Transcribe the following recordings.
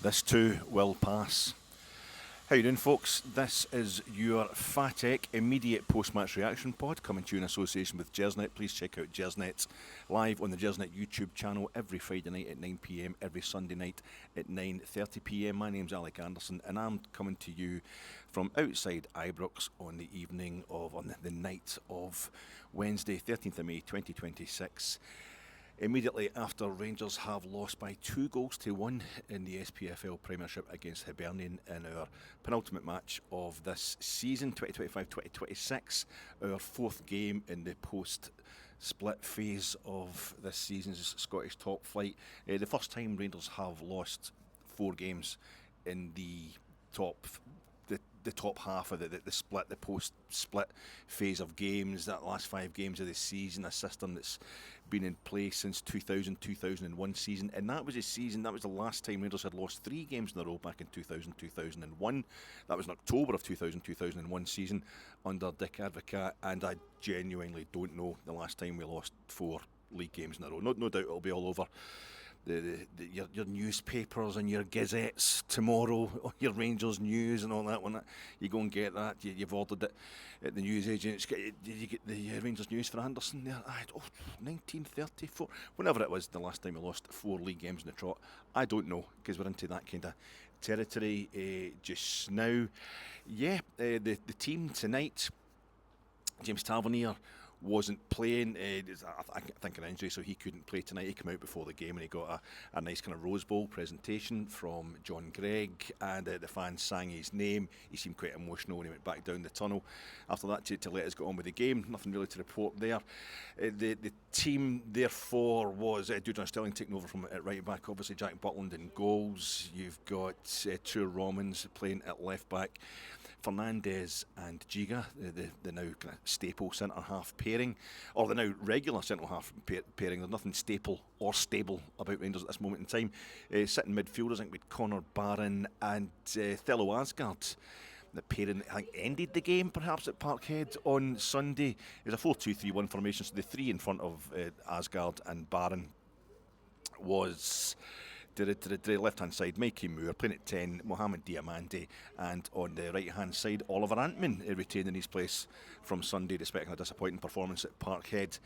This too will pass. How you doing, folks? This is your Fatec immediate post-match reaction pod coming to you in association with Jersnet. Please check out Jersnet live on the Jersnet YouTube channel every Friday night at 9 p.m, every Sunday night at 9:30 p.m. My name's Alec Anderson and I'm coming to you from outside Ibrox on the night of Wednesday, 13th of May 2026. Immediately after Rangers have lost by 2-1 in the SPFL Premiership against Hibernian in our penultimate match of this season, 2025-2026, our fourth game in the post-split phase of this season's Scottish top flight. The first time Rangers have lost 4 games in the top half of the split, the post-split phase of games, that last 5 games of the season, a system that's been in place since 2000-2001 season, and that was the last time Rangers had lost 3 games in a row back in 2000-2001. That was in October of 2000-2001 season under Dick Advocaat, and I genuinely don't know the last time we lost 4 league games in a row. No doubt it'll be all over your newspapers and your gazettes tomorrow, your Rangers news and all that. When you go and get that, you've ordered it at the news agents. Did you get the Rangers news for Anderson there? 1934, whenever it was the last time we lost 4 league games in the trot. I don't know, because we're into that kind of territory just now. The team tonight, James Tavernier wasn't playing. I think an injury, so he couldn't play tonight. He came out before the game and he got a nice kind of Rose Bowl presentation from John Gregg, and the fans sang his name. He seemed quite emotional when he went back down the tunnel after that to let us get on with the game. Nothing really to report there. The team therefore was Dudron Sterling taking over from at right back, obviously Jack Butland in goals. You've got Tour Romans playing at left back, Fernandez and Giga, the now kind of staple centre half pairing, or the now regular centre half pairing. There's nothing staple or stable about Rangers at this moment in time. Sitting midfielders, I think with Connor Barron and Thello Asgard. The pairing, I think, ended the game perhaps at Parkhead on Sunday. It was a 4-2-3-1 formation, so the 3 in front of Asgard and Barron was the left-hand side, Mikey Moore playing at 10, Mohamed Diamande, and on the right-hand side, Oliver Antman retaining his place from Sunday despite a disappointing performance at Parkhead.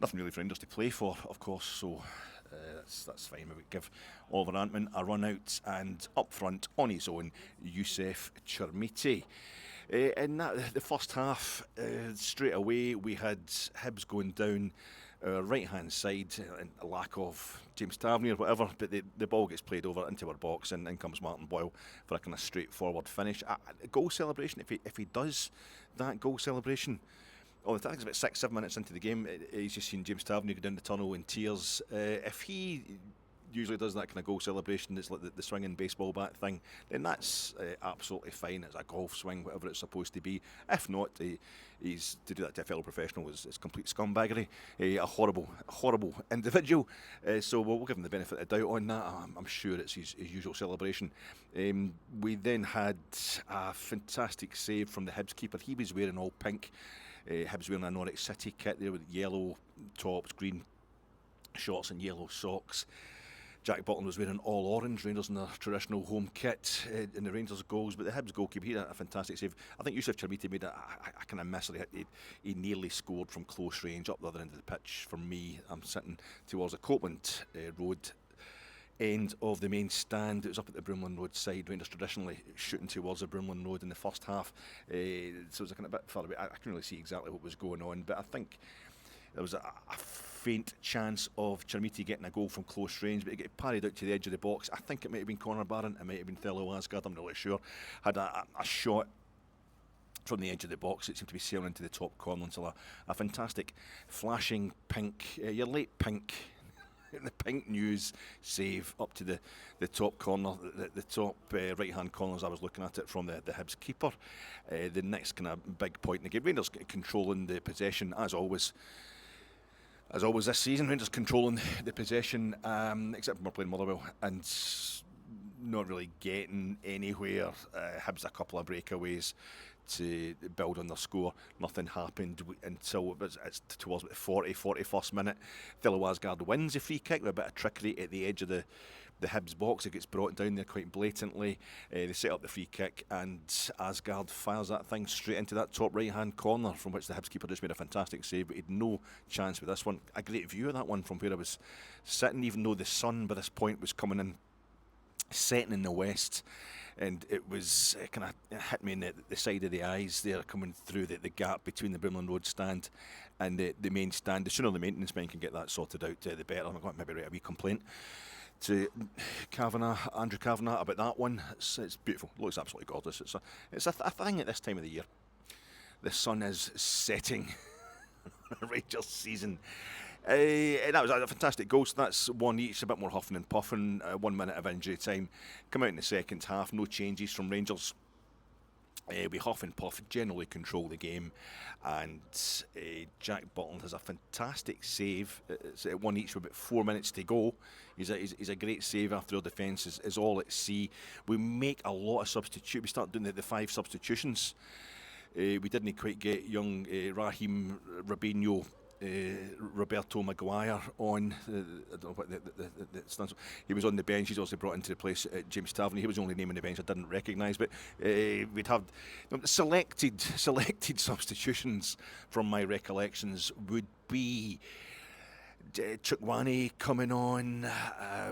Nothing really for Rangers to play for, of course, so that's fine. We would give Oliver Antman a run out, and up front on his own, Youssef Chermiti. In the first half, straight away we had Hibs going down right hand side, and a lack of James Tavernier or whatever, but the ball gets played over into our box, and in comes Martin Boyle for a kind of straightforward finish. A goal celebration, if he does that goal celebration, I think it's about 6-7 minutes into the game, he's just seen James Tavernier go down the tunnel in tears. If he usually does that kind of goal celebration, it's like the swinging baseball bat thing, then that's absolutely fine. It's a golf swing, whatever it's supposed to be. If not, he's to do that to a fellow professional is complete scumbaggery. A horrible individual. So we'll give him the benefit of the doubt on that. I'm sure it's his usual celebration. We then had a fantastic save from the Hibs keeper. He was wearing all pink. Hibs wearing a Norwich City kit there with yellow tops, green shorts and yellow socks. Jack Butland was wearing all orange, Rangers in their traditional home kit in the Rangers goals, but the Hibs goalkeeper, he had a fantastic save. I think Youssef Chermiti made a kind of miss. He nearly scored from close range up the other end of the pitch. For me, I'm sitting towards the Copeland Road end of the main stand. It was up at the Broomland Road side. Rangers traditionally shooting towards the Broomland Road in the first half, so it was a kind of bit far away. I couldn't really see exactly what was going on, but I think there was a faint chance of Chermiti getting a goal from close range, but it got parried out to the edge of the box. I think it might have been Connor Barron, it might have been Thello Asgard, I'm not really sure. Had a shot from the edge of the box. It seemed to be sailing into the top corner until a fantastic flashing pink, your late pink, the pink news save up to the top corner, the top right hand corner as I was looking at it from the Hibs keeper. The next kind of big point in the game, Rangers controlling the possession as always this season. Rangers controlling the possession, except when we're playing Motherwell, and not really getting anywhere. Hibs a couple of breakaways to build on their score. Nothing happened until it's towards the 41st minute. Villa Asgard wins a free kick with a bit of trickery at the edge of the Hibs box. It gets brought down there quite blatantly. They set up the free kick, and Asgard fires that thing straight into that top right hand corner, from which the Hibs keeper just made a fantastic save, but he had no chance with this one. A great view of that one from where I was sitting, even though the sun by this point was coming in, setting in the west, and it was kind of hit me in the side of the eyes there, coming through the gap between the Brimlin Road stand and the main stand. The sooner the maintenance men can get that sorted out, the better. I'm going to maybe write a wee complaint to Andrew Kavanagh about that one. It's beautiful. It looks absolutely gorgeous. It's a thing at this time of the year. The sun is setting on a Rangers season. And that was a fantastic goal. So that's one each, a bit more huffing and puffing. 1 minute of injury time. Come out in the second half, no changes from Rangers. We huff and puff, generally control the game, and Jack Butland has a fantastic save. It's at one each with about 4 minutes to go. He's a great save after our defence is all at sea. We make a lot of substitutions. We start doing the 5 substitutions. We didn't quite get young Raheem Robinho, Roberto Maguire on. I don't know what the stands. He was on the bench. He's also brought into the place James Tavernier. He was the only name on the bench I didn't recognise. But we'd have selected substitutions from my recollections would be Chukwani coming on.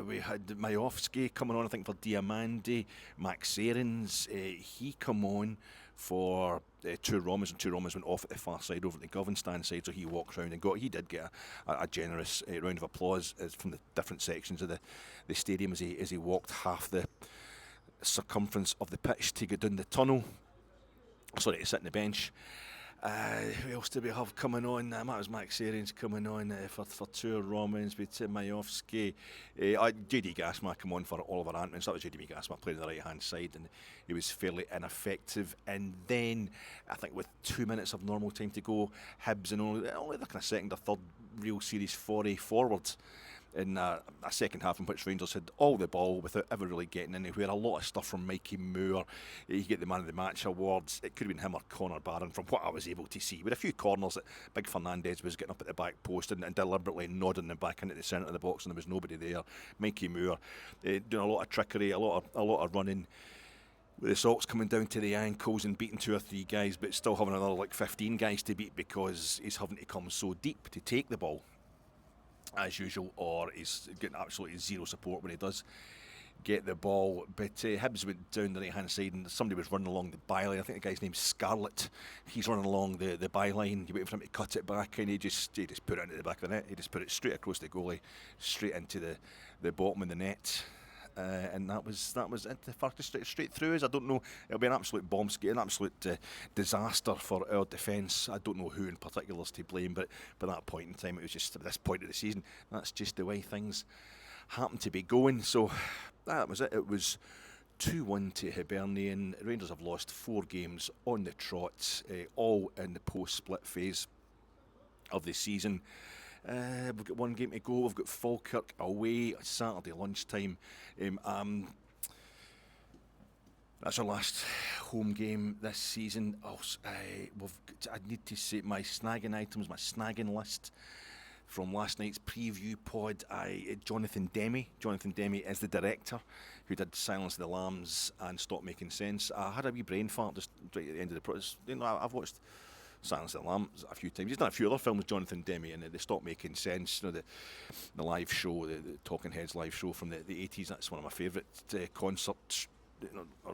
We had Majowski coming on, I think, for Diamandi. Max Aarons, he come on for Two Romans, and Two Romans went off at the far side over at the Govan side, so he walked round and he did get a generous round of applause from the different sections of the stadium as he walked half the circumference of the pitch to get down the tunnel. Sorry, to sit on the bench. Who else did we have coming on? That was Max Aarons coming on for Two Romans with Majowski. JD Gasma come on for Oliver Antman. So that was JD Gasma playing on the right hand side, and he was fairly ineffective. And then I think with 2 minutes of normal time to go, Hibs and only the kind of second or third real series foray forward in a second half in which Rangers had all the ball without ever really getting anywhere. A lot of stuff from Mikey Moore. He get the man of the match awards. It could have been him or Connor Barron from what I was able to see, with a few corners that Big Fernandez was getting up at the back post and deliberately nodding them back into the centre of the box, and there was nobody there. Mikey Moore doing a lot of trickery, a lot of running, with the socks coming down to the ankles and beating 2 or 3 guys, but still having another 15 guys to beat because he's having to come so deep to take the ball as usual, or he's getting absolutely zero support when he does get the ball. But Hibs went down the right hand side and somebody was running along the byline. I think the guy's name's Scarlett. He's running along the byline. You wait for him to cut it back, and he just put it into the back of the net. He just put it straight across the goalie, straight into the bottom of the net. And that was it. The farthest straight through us. I don't know. It'll be an absolute bombskate, an absolute disaster for our defence. I don't know who in particular is to blame, but by that point in time, it was just at this point of the season, that's just the way things happen to be going. So that was it. It was 2-1 to Hibernian. Rangers have lost 4 games on the trot, all in the post-split phase of the season. We've got 1 game to go. We've got Falkirk away Saturday lunchtime. That's our last home game this season. I need to say my snagging items, my snagging list from last night's preview pod. Jonathan Demme is the director who did Silence of the Lambs and Stop Making Sense. I had a wee brain fart just right at the end of the process. I've watched Silence of the Lambs a few times. He's done a few other films, Jonathan Demme, and they Stop Making Sense. The live show, the Talking Heads live show from the 80s. That's one of my favourite concerts,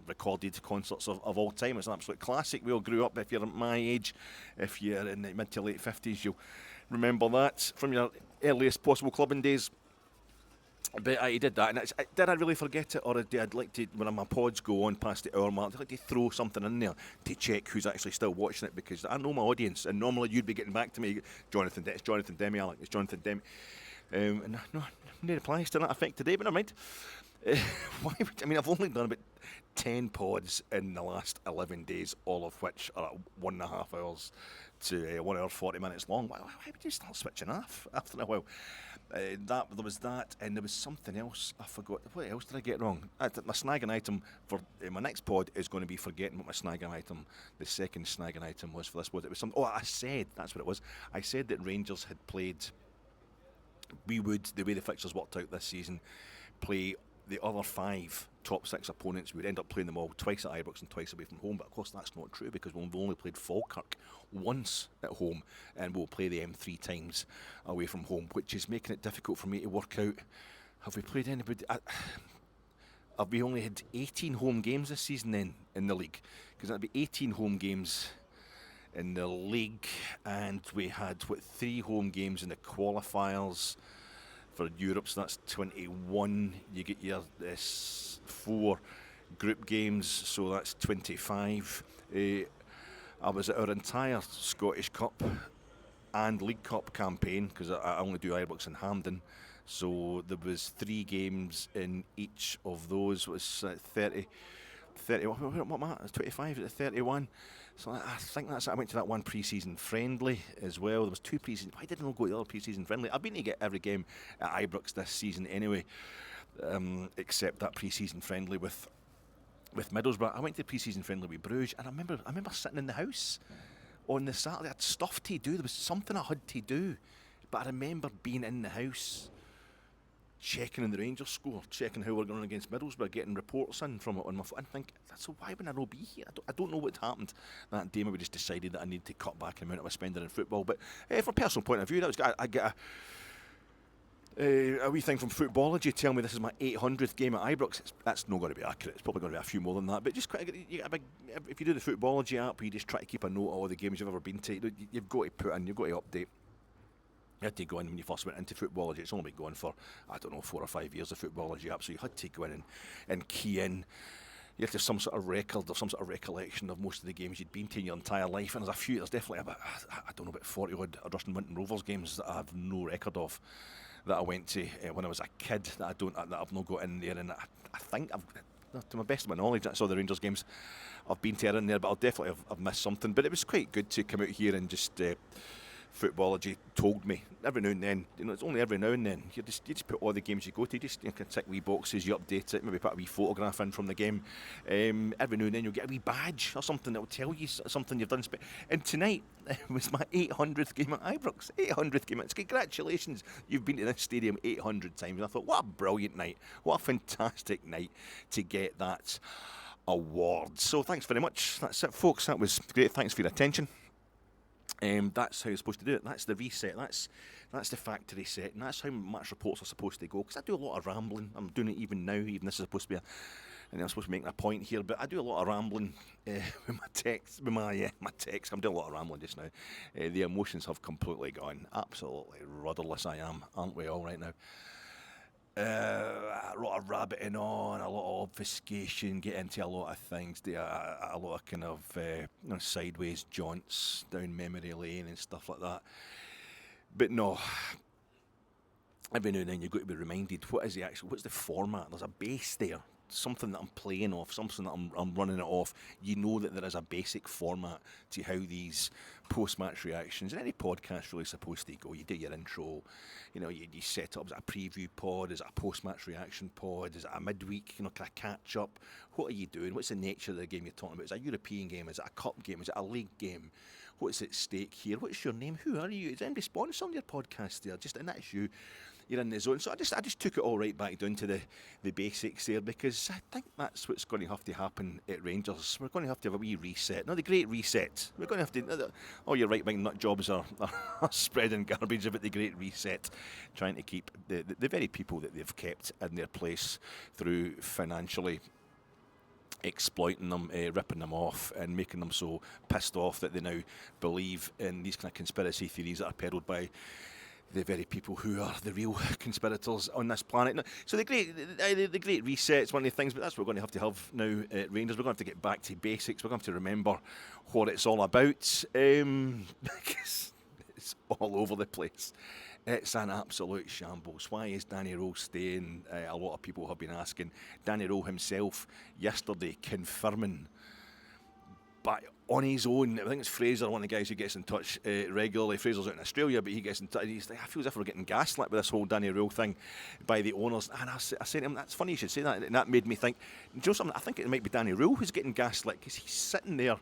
recorded concerts of all time. It's an absolute classic. We all grew up. If you're my age, if you're in the mid to late 50s, you'll remember that from your earliest possible clubbing days. But he did that, and did I really forget it, or I'd like to, when my pods go on past the hour mark, I'd like to throw something in there to check who's actually still watching it, because I know my audience, and normally you'd be getting back to me, it's Jonathan Demme, Alec, it's Jonathan Demme. And no replies to that effect today, but never mind. I've only done about 10 pods in the last 11 days, all of which are at 1.5 hours to 1 hour 40 minutes long. Why would you start switching off after a while? There was that, and there was something else. I forgot. What else did I get wrong? My snagging item for my next pod is going to be forgetting what my snagging item, the second snagging item was for this pod. It was some. Oh, I said that's what it was. I said that Rangers had played. We would, the way the fixtures worked out this season, play the other 5 top 6 opponents. We would end up playing them all twice at Ibrox and twice away from home, but of course that's not true because we've only played Falkirk once at home, and we'll play them 3 times away from home, which is making it difficult for me to work out. Have we played anybody? Have we only had 18 home games this season then in the league? Because that'd be 18 home games in the league, and we had 3 home games in the qualifiers for Europe, so that's 21. You get your 4 group games, so that's 25. I was at our entire Scottish Cup and League Cup campaign, because I only do Ibrox and Hampden, so there was 3 games in each of those. It was 30, what am I? 25 to 31. So I think that's it. I went to that one pre-season friendly as well. There was 2 pre-season. Why didn't I go to the other pre-season friendly? I've been to get every game at Ibrox this season anyway, except that pre-season friendly with Middlesbrough. I went to the pre-season friendly with Bruges, and I remember sitting in the house on the Saturday. I had stuff to do. There was something I had to do, but I remember being in the house, checking on the Rangers score, checking how we're going against Middlesbrough, getting reports in from it on my phone, and think, so why would I not be here? I don't know what happened that day. Maybe just decided that I needed to cut back the amount I was spending in football. But from a personal point of view, that was I get a wee thing from Footballogy tell me this is my 800th game at Ibrox. That's not going to be accurate. It's probably going to be a few more than that. But just if you do the Footballogy app, you just try to keep a note of all the games you've ever been to. You've got to put in, you've got to update. You had to go in when you first went into Footballogy. It's only been going for, 4 or 5 years of Footballogy app, so you had to go in and key in. You have to have some sort of record or some sort of recollection of most of the games you'd been to in your entire life. And there's definitely about 40 odd Rushden Winton Rovers games that I have no record of that I went to when I was a kid that I've not got in there. And I think to my best of my knowledge, that's all the Rangers games I've been to are in there, but I'll definitely have missed something. But it was quite good to come out here and just Footballogy told me every now and then, it's only every now and then, you just put all the games you go to, you can tick wee boxes, you update it, maybe put a wee photograph in from the game. Every now and then you'll get a wee badge or something that will tell you something you've done. And tonight was my 800th game at Ibrox. 800th game. It's congratulations, you've been to this stadium 800 times. And I thought, what a brilliant night, what a fantastic night to get that award. So thanks very much. That's it, folks. That was great. Thanks for your attention. That's how you're supposed to do it. That's the reset. That's the factory set, and that's how match reports are supposed to go. Because I do a lot of rambling. I'm doing it even now. Even this is supposed to be and I'm supposed to be making a point here, but I do a lot of rambling with my text. My text. I'm doing a lot of rambling just now. The emotions have completely gone. Absolutely rudderless I am, aren't we all right now? A lot of rabbiting on, a lot of obfuscation, get into a lot of things, do a lot of kind of sideways jaunts down memory lane and stuff like that. But no, every now and then you've got to be reminded, what's the format? There's a base there, something that I'm playing off, something that I'm running it off. You know that there is a basic format to how these post-match reactions and any podcast really supposed to go. You do your intro, you set it up. Is it a preview pod? Is it a post-match reaction pod? Is it a midweek, kind of catch up? What are you doing? What's the nature of the game you're talking about? Is it a European game? Is it a cup game? Is it a league game? What's at stake here? What's your name? Who are you? Is anybody sponsoring your podcast there? And that's you. You're in the zone. So I just took it all right back down to the basics there, because I think that's what's going to have to happen at Rangers. We're going to have a wee reset. No, the great reset. We're going to have to. All your right-wing nut jobs are spreading garbage about the great reset, trying to keep the very people that they've kept in their place through financially exploiting them, ripping them off, and making them so pissed off that they now believe in these kind of conspiracy theories that are peddled by the very people who are the real conspirators on this planet. So the great reset is one of the things, but that's what we're going to have now at Rangers. We're going to have to get back to basics. We're going to have to remember what it's all about, because it's all over the place. It's an absolute shambles. Why is Danny Röhl staying? A lot of people have been asking. Danny Röhl himself yesterday confirming But on his own, I think it's Fraser, one of the guys who gets in touch regularly. Fraser's out in Australia, but he gets in touch. He's like, I feel as if we're getting gaslit with this whole Danny Röhl thing by the owners. And I said to him, that's funny you should say that. And that made me think, do you know something? I think it might be Danny Röhl who's getting gaslit, because he's sitting there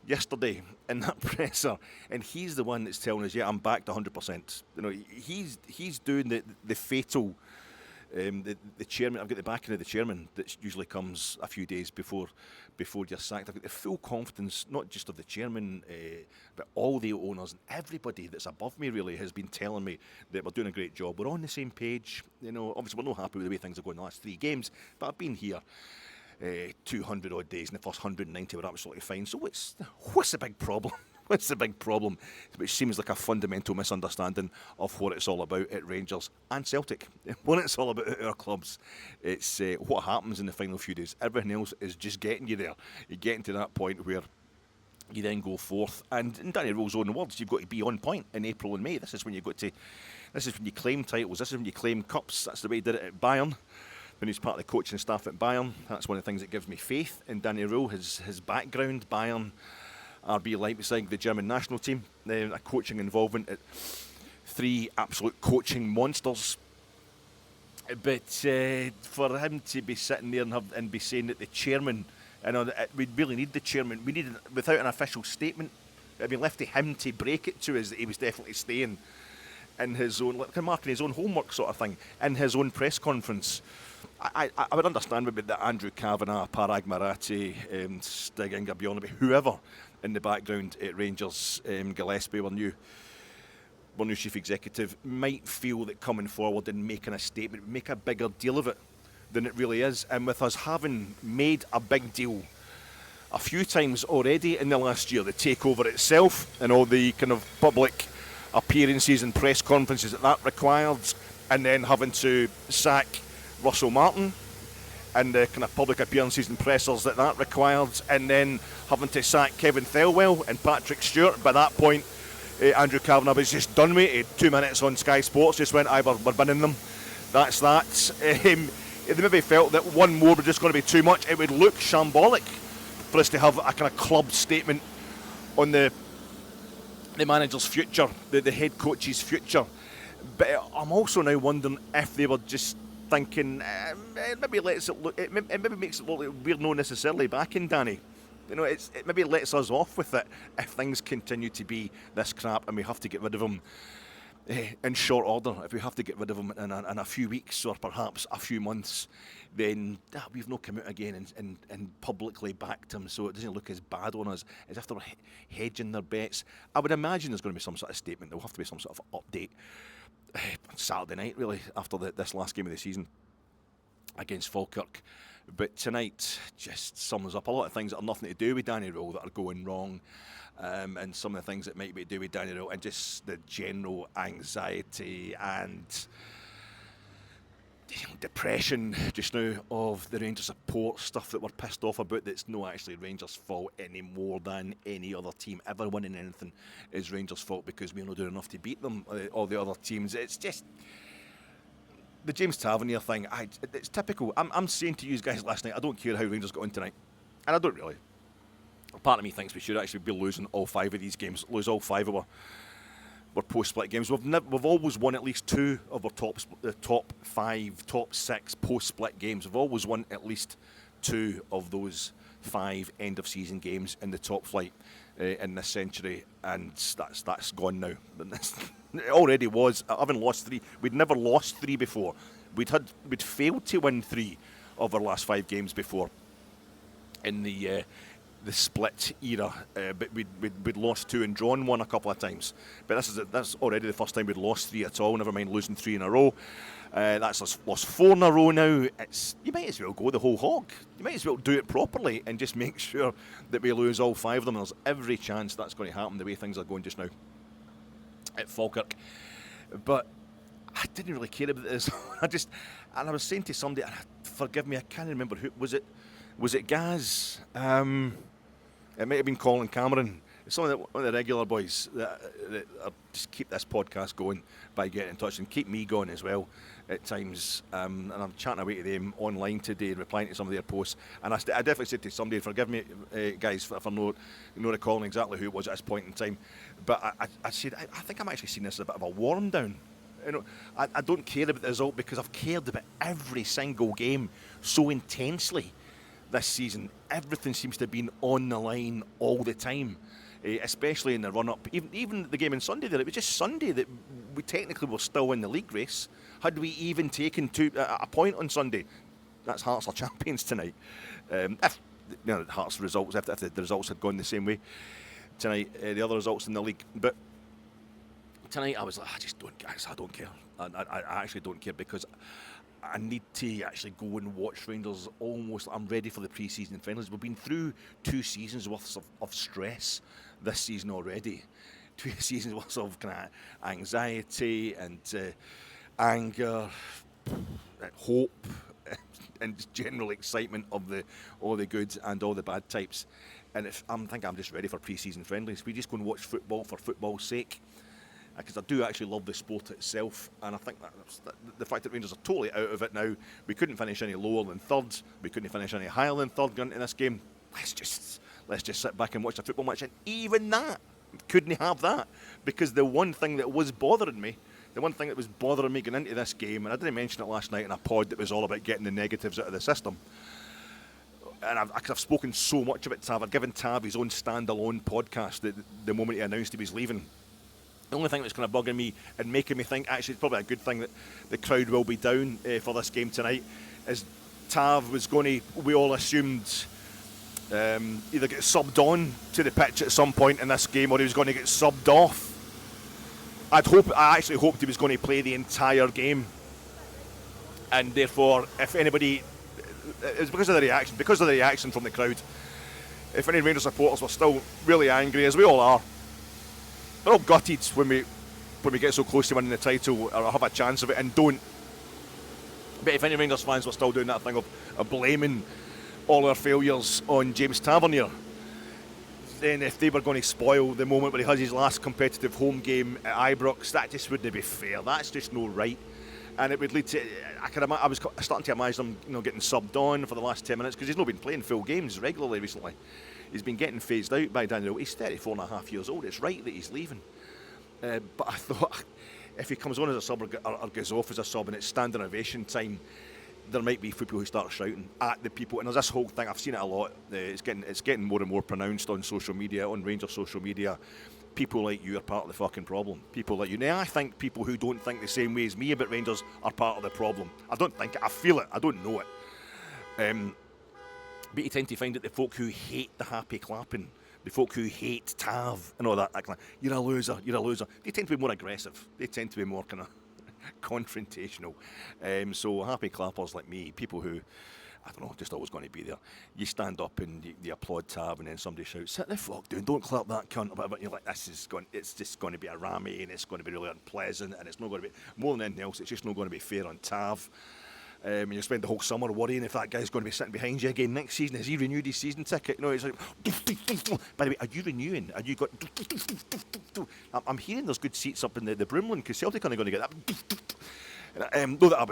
yesterday in that presser, and he's the one that's telling us, yeah, I'm back to 100%. You know, he's doing the fatal. The chairman, I've got the backing of the chairman that usually comes a few days before you're sacked. I've got the full confidence, not just of the chairman, but all the owners and everybody that's above me really has been telling me that we're doing a great job. We're on the same page. You know, obviously we're not happy with the way things are going the last 3 games, but I've been here 200 odd days, and the first 190 were absolutely fine. So what's the big problem? What's the big problem? Which seems like a fundamental misunderstanding of what it's all about at Rangers and Celtic. What it's all about at our clubs, it's what happens in the final few days. Everything else is just getting you there. You're getting to that point where you then go forth. And in Danny Röhl's own words, you've got to be on point in April and May. This is when you claim titles. This is when you claim cups. That's the way he did it at Bayern. When he's part of the coaching staff at Bayern, that's one of the things that gives me faith in Danny Röhl, his background, Bayern, RB Leipzig, the German national team, a coaching involvement at 3 absolute coaching monsters. But for him to be sitting there and be saying that the chairman, we really need the chairman, we need, without an official statement, it'd be left to him to break it to us that he was definitely staying in his own, like marking his own homework sort of thing, in his own press conference. I would understand maybe that Andrew Kavanagh, Parag Marathi, Stig Inga Bjornaby, whoever in the background at Rangers, Gillespie, our new chief executive, might feel that coming forward and making a statement would make a bigger deal of it than it really is. And with us having made a big deal a few times already in the last year, the takeover itself and all the kind of public appearances and press conferences that required, and then having to sack Russell Martin and the kind of public appearances and pressers that required, and then having to sack Kevin Thelwell and Patrick Stewart. By that point, Andrew Kavanagh was just done with it. 2 minutes on Sky Sports, just went, we're binning them. That's that. They maybe felt that one more was just going to be too much. It would look shambolic for us to have a kind of club statement on the manager's future, the head coach's future. But I'm also now wondering if they were just thinking, it maybe makes it look like we're not necessarily backing Danny. You know, it maybe lets us off with it if things continue to be this crap and we have to get rid of him in short order. If we have to get rid of him in a few weeks or perhaps a few months, then we've not come out again and publicly backed him, so it doesn't look as bad on us as if they were hedging their bets. I would imagine there's going to be some sort of statement. There will have to be some sort of update on Saturday night, really, after this last game of the season against Falkirk. But tonight just sums up a lot of things that are nothing to do with Danny Röhl that are going wrong, and some of the things that might be to do with Danny Röhl and just the general anxiety and depression just now of the Rangers support, stuff that we're pissed off about that's not actually Rangers' fault any more than any other team ever winning anything is Rangers' fault because we're not doing enough to beat them, all the other teams. It's just the James Tavernier thing. It's typical. I'm saying to you guys last night, I don't care how Rangers got on tonight, and I don't really. Part of me thinks we should actually be losing all 5 of these games, lose all 5 of our post-split games. We've always won at least 2 of our top 5, top 6 post-split games. We've always won at least 2 of those 5 end-of-season games in the top flight in this century, and that's gone now. It already was. I haven't lost 3. We'd never lost 3 before. We'd failed to win 3 of our last 5 games before in the split era, but we'd lost 2 and drawn 1 a couple of times. But that's already the first time we'd lost 3 at all. Never mind losing 3 in a row. That's us lost 4 in a row now. You might as well go the whole hog. You might as well do it properly and just make sure that we lose all 5 of them. There's every chance that's going to happen the way things are going just now at Falkirk. But I didn't really care about this. I was saying to somebody, forgive me, I can't remember who was it. Was it Gaz? It might have been Colin Cameron. It's one of the regular boys that just keep this podcast going by getting in touch and keep me going as well. at times, and I'm chatting away to them online today, replying to some of their posts, and I definitely said to somebody, forgive me, guys, for not recalling exactly who it was at this point in time, but I said, I think I'm actually seeing this as a bit of a warm down. You know, I don't care about the result because I've cared about every single game so intensely this season. Everything seems to have been on the line all the time. Especially in the run-up, even the game on Sunday there, it was just Sunday that we technically were still in the league race. Had we even taken a point on Sunday, that's Hearts are champions tonight. If Hearts results, if the results had gone the same way tonight, the other results in the league. But tonight I was like, I don't care. I actually don't care because I need to actually go and watch Rangers almost. I'm ready for the pre-season friendlies. We've been through 2 seasons worth of stress this season already. 2 seasons worth of kind of anxiety and anger, and hope, and general excitement of all the good and all the bad types. And I think I'm just ready for pre-season friendlies. We just go and watch football for football's sake. Because I do actually love the sport itself, and I think that the fact that Rangers are totally out of it now, we couldn't finish any lower than third, we couldn't finish any higher than third going into this game. Let's just sit back and watch the football match, and even that, couldn't have that, because the one thing that was bothering me going into this game, and I didn't mention it last night in a pod that was all about getting the negatives out of the system, and I've spoken so much about Tav. I've given Tav his own standalone podcast the moment he announced he was leaving. The only thing that's kind of bugging me and making me think, actually, it's probably a good thing that the crowd will be down for this game tonight, is Tav was going to, we all assumed, either get subbed on to the pitch at some point in this game, or he was going to get subbed off. I actually hoped he was going to play the entire game, and therefore, if anybody, it's because of the reaction from the crowd. If any Rangers supporters were still really angry, as we all are, we're all gutted when we get so close to winning the title or have a chance of it and don't. But if any Rangers fans were still doing that thing of blaming all our failures on James Tavernier, then if they were going to spoil the moment where he has his last competitive home game at Ibrox, that just wouldn't be fair. That's just no right. And it would lead to, I was starting to imagine him getting subbed on for the last 10 minutes, because he's not been playing full games regularly recently. He's been getting phased out by Daniel. He's 34 and a half years old. It's right that he's leaving. But I thought if he comes on as a sub or goes off as a sub and it's standing ovation time, there might be people who start shouting at the people. And there's this whole thing, I've seen it a lot. It's getting more and more pronounced on social media, on Rangers social media. People like you are part of the fucking problem. People like you. Now, I think people who don't think the same way as me about Rangers are part of the problem. I don't think it. I feel it. I don't know it. But you tend to find that the folk who hate the happy clapping, the folk who hate Tav and all that, you're a loser, they tend to be more aggressive. They tend to be more kind of confrontational. So happy clappers like me, people who, I don't know, just always going to be there. You stand up and you applaud Tav, and then somebody shouts, "Sit the fuck down, don't clap that cunt," or whatever. You're like, it's just going to be a rammy, and it's going to be really unpleasant, and it's not going to be, more than anything else, it's just not going to be fair on Tav. And you spend the whole summer worrying if that guy's going to be sitting behind you again next season. Has he renewed his season ticket? It's like, by the way, are you renewing? Are you got? I'm hearing there's good seats up in the Broomland, because Celtic are going to get that. Know that I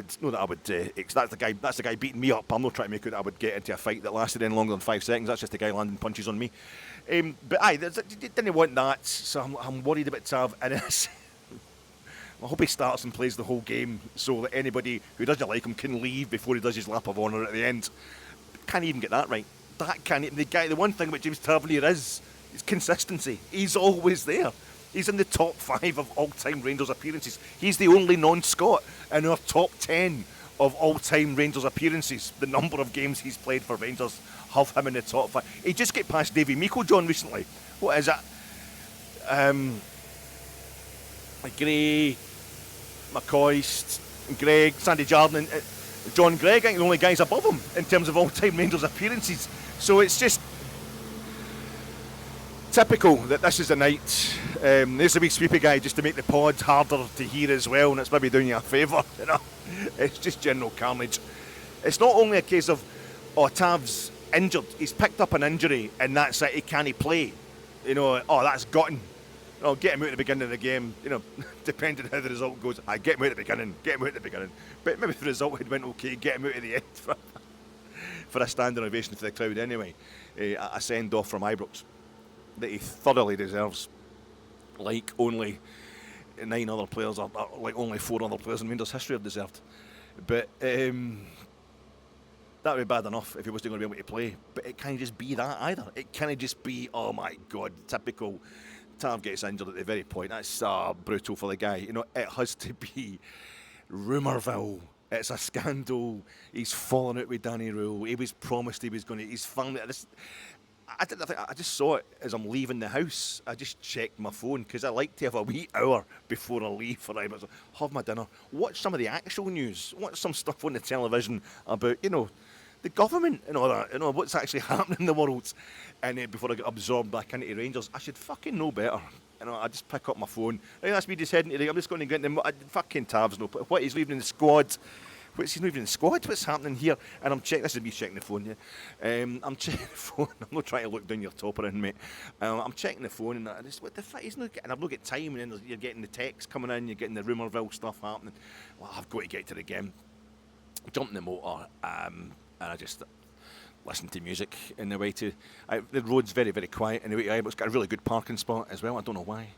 would. That's the guy beating me up. I'm not trying to make it that I would get into a fight that lasted any longer than 5 seconds. That's just the guy landing punches on me. But didn't want that, so I'm worried about Tav. And I hope he starts and plays the whole game so that anybody who doesn't like him can leave before he does his lap of honour at the end. Can't even get that right. The one thing about James Tavernier is consistency. He's always there. He's in the top 5 of all-time Rangers appearances. He's the only non-Scot in our top 10 of all-time Rangers appearances. The number of games he's played for Rangers have him in the top 5. He just got past Davy Meiklejohn recently. What is it? Gray, McCoist, Gregg, Sandy Jardine, and John Gregg, I think the only guys above him in terms of all-time Rangers appearances. So it's just typical that this is the night. There's a wee sweepy guy just to make the pod harder to hear as well, and it's maybe doing you a favour. It's just general carnage. It's not only a case of, Tav's injured. He's picked up an injury, and that's it. He can't play. That's gutting. Oh, get him out at the beginning of the game. Depending on how the result goes, I get him out at the beginning. Get him out at the beginning. But maybe if the result had went okay, get him out at the end for a standing ovation for the crowd anyway. A send off from Ibrox that he thoroughly deserves, like only 9 other players, or like only 4 other players in Rangers history have deserved. But that would be bad enough if he wasn't going to be able to play. But it can't just be that either. It can't just be, oh my God, typical Tav gets injured at the very point. That's brutal for the guy. It has to be Rumourville. It's a scandal. He's fallen out with Danny Röhl. He was promised he was going to. He's finally. I just saw it as I'm leaving the house. I just checked my phone because I like to have a wee hour before I leave for Ibrox. Have my dinner, watch some of the actual news, watch some stuff on the television about the government and all that, what's actually happening in the world. And before I get absorbed back into Rangers, I should fucking know better. I just pick up my phone. Hey, that's me just heading to I'm just going to get in the fucking Tavs. What he's leaving in the squad. He's not even in the squad. What's happening here? And I'm checking. This is me checking the phone. Yeah, I'm checking the phone. I'm not trying to look down your top or anything, mate. I'm checking the phone, and I just, what the fuck? He's not getting. I've not got time, and then you're getting the text coming in. You're getting the Rumourville stuff happening. Well, I've got to get to the game. Jump in the motor, and I just listen to music in the way to. The road's very, very quiet in the way to Ibrox. It's got a really good parking spot as well. I don't know why.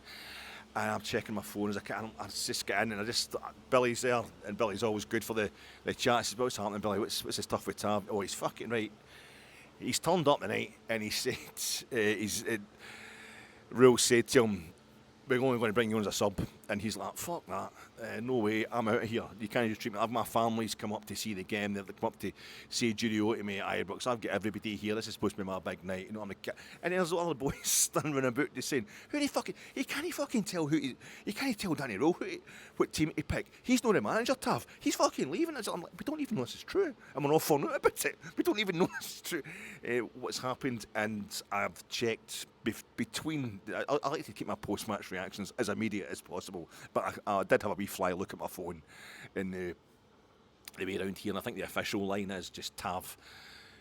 And I'm checking my phone as I can. I just get in, and Billy's there, and Billy's always good for the chat. He says, "What's happening, Billy? What's the stuff with Tav?" Oh, he's fucking right. He's turned up tonight, and he said, Röhl said to him, "We're only going to bring you on as a sub," and he's like, "Fuck that, no way, I'm out of here. You can't just treat me. My family's come up to see the game. They've come up to say Judio to me at Ibrox. I've got everybody here. This is supposed to be my big night. I'm a kid." And there's other boys standing around about just saying, "Who he fucking? He can't fucking tell who. He can't tell Danny Röhl what team to pick. He's not a manager, Tav. He's fucking leaving." I'm like, "We don't even know this is true, and we're all falling out about it. We don't even know this is true. What's happened?" And I've checked between. I like to keep my post-match reactions as immediate as possible, but I did have a wee fly look at my phone in the way around here, and I think the official line is just Tav.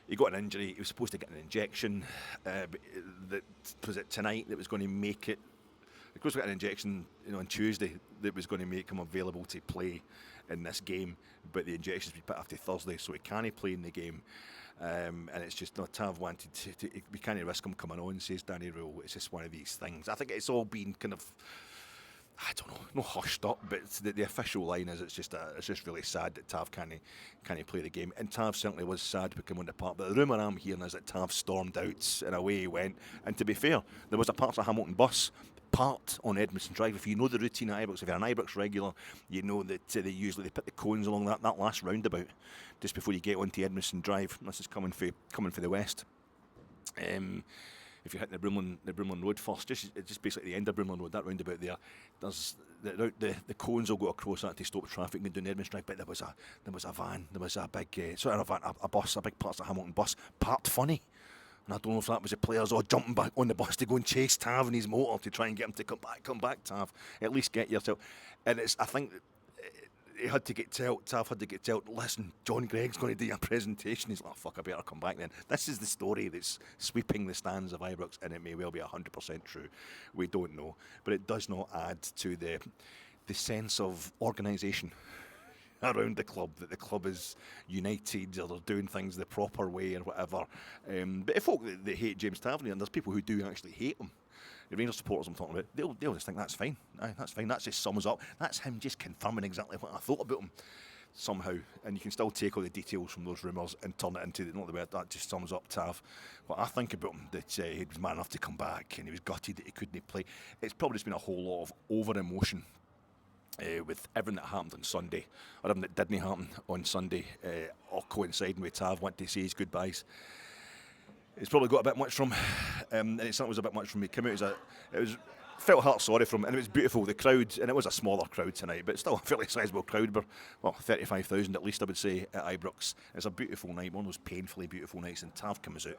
He got an injury. He was supposed to get an injection. That was it tonight that was going to make it. Of course, we got an injection, on Tuesday that was going to make him available to play in this game, but the injection's been put after Thursday, so he can't play in the game. And it's just not Tav wanted to. We can't risk him coming on, says Danny Röhl. It's just one of these things. I think it's all been kind of, I don't know, not hushed up, but the official line is it's just really sad that Tav can't play the game. And Tav certainly was sad to come on the park. But the rumour I'm hearing is that Tav stormed out and away he went. And to be fair, there was a part of Hamilton bus parked on Edmondson Drive. If you know the routine at Ibrox, if you're an Ibrox regular, you know that they put the cones along that last roundabout just before you get onto Edmondson Drive. This is coming for the west. If you're hitting the Broomland Road first, just basically the end of Broomland Road, that roundabout there, there's the cones will go across that to stop traffic going down Edmondson Drive. But there was a van, there was a big a bus, a big parts of Hamilton bus parked funny. And I don't know if that was the players all jumping back on the bus to go and chase Tav in his motor to try and get him to come back, Tav. At least get yourself. And I think Tav had to get told, listen, John Gregg's going to do a presentation. He's like, oh, fuck, I better come back then. This is the story that's sweeping the stands of Ibrox, and it may well be 100% true. We don't know. But it does not add to the sense of organisation around the club, that the club is united or they're doing things the proper way or whatever. But if folk that hate James Tavernier, and there's people who do actually hate him, the Rangers supporters I'm talking about, they'll just think that's fine. Aye, that's fine. That just sums up. That's him just confirming exactly what I thought about him somehow. And you can still take all the details from those rumours and turn it into not the word that just sums up Tav. What I think about him, that he was man enough to come back and he was gutted that he couldn't play. It's probably just been a whole lot of over emotion. With everything that happened on Sunday, or everything that didn't happen on Sunday, all coinciding with Tav wanting to say his goodbyes. It's probably got a bit much from, and it certainly was a bit much from me. Came out felt heart sorry from him, and it was beautiful. The crowd, and it was a smaller crowd tonight, but still a fairly sizable crowd. But 35,000 at least, I would say, at Ibrox. It's a beautiful night, one of those painfully beautiful nights, and Tav comes out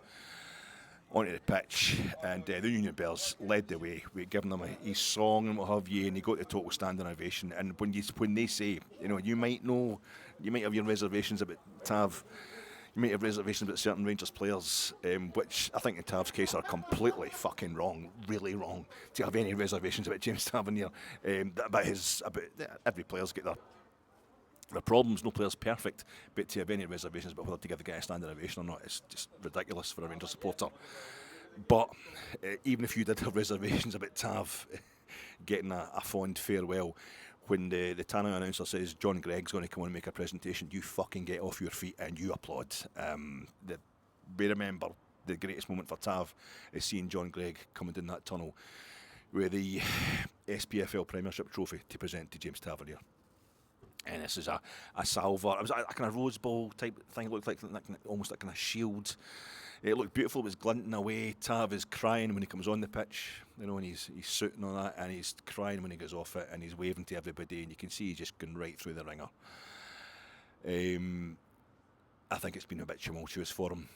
onto the pitch, and the Union Bears led the way. We'd given them his song and what have you, and he got the total standing ovation. And when they say, you might have your reservations about Tav, You may have reservations about certain Rangers players, which I think in Tav's case are completely fucking wrong, really wrong, to have any reservations about James Tavernier. About every player's got their problems, no player's perfect, but to have any reservations about whether to give the guy a standing ovation or not is just ridiculous for a Rangers supporter. But even if you did have reservations about Tav getting a fond farewell, when the Tannoy announcer says John Gregg's going to come on and make a presentation, you fucking get off your feet and you applaud. We remember the greatest moment for Tav is seeing John Gregg coming down that tunnel with the SPFL Premiership trophy to present to James Tavernier. And this is a salver. It was a kind of rose bowl type thing. It looked like almost like kind of shield. It looked beautiful. It was glinting away. Tav is crying when he comes on the pitch, you know, and he's suiting on that, and he's crying when he goes off it, and he's waving to everybody, and you can see he's just going right through the ringer. I think it's been a bit tumultuous for him.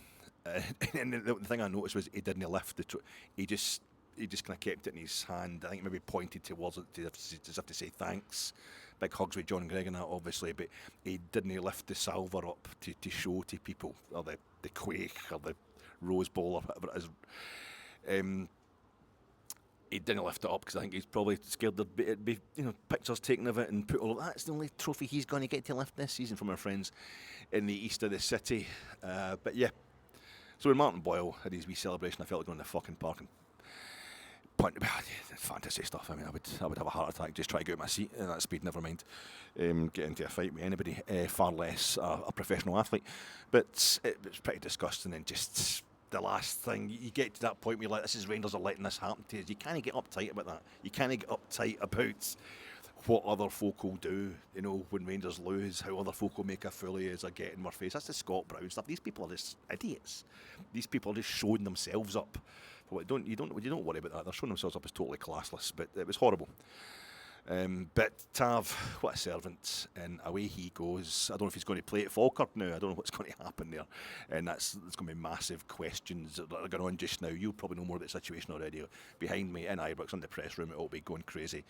And the thing I noticed was he didn't lift the. He just kind of kept it in his hand. I think maybe pointed towards it as if to say thanks. Big hugs with John Gregg and that, obviously, but he didn't lift the salver up to show to people, or the quake, or the rose bowl, or whatever it is. He didn't lift it up because I think he's probably scared there'd be pictures taken of it and put all of that's the only trophy he's going to get to lift this season from our friends in the east of the city. But yeah, so when Martin Boyle had his wee celebration, I felt like going to the fucking park and point about fantasy stuff. I mean, I would have a heart attack just trying to get out of my seat at that speed. Never mind get into a fight with anybody, far less a professional athlete. But it was pretty disgusting. And just the last thing, you get to that point where you're like, this is Rangers are letting this happen to us. You can't get uptight about that. You can't get uptight about what other folk will do, you know, when Rangers lose, how other folk will make a fool of us or get in our face. That's the Scott Brown stuff. These people are just idiots. These people are just showing themselves up. You don't worry about that. They're showing themselves up as totally classless, but it was horrible. But Tav, what a servant, and away he goes. I don't know if he's going to play at Falkirk now. I don't know what's going to happen there, and there's going to be massive questions that are going on just now. You'll probably know more about the situation already. Behind me in Ibrox, in the press room, it'll be going crazy.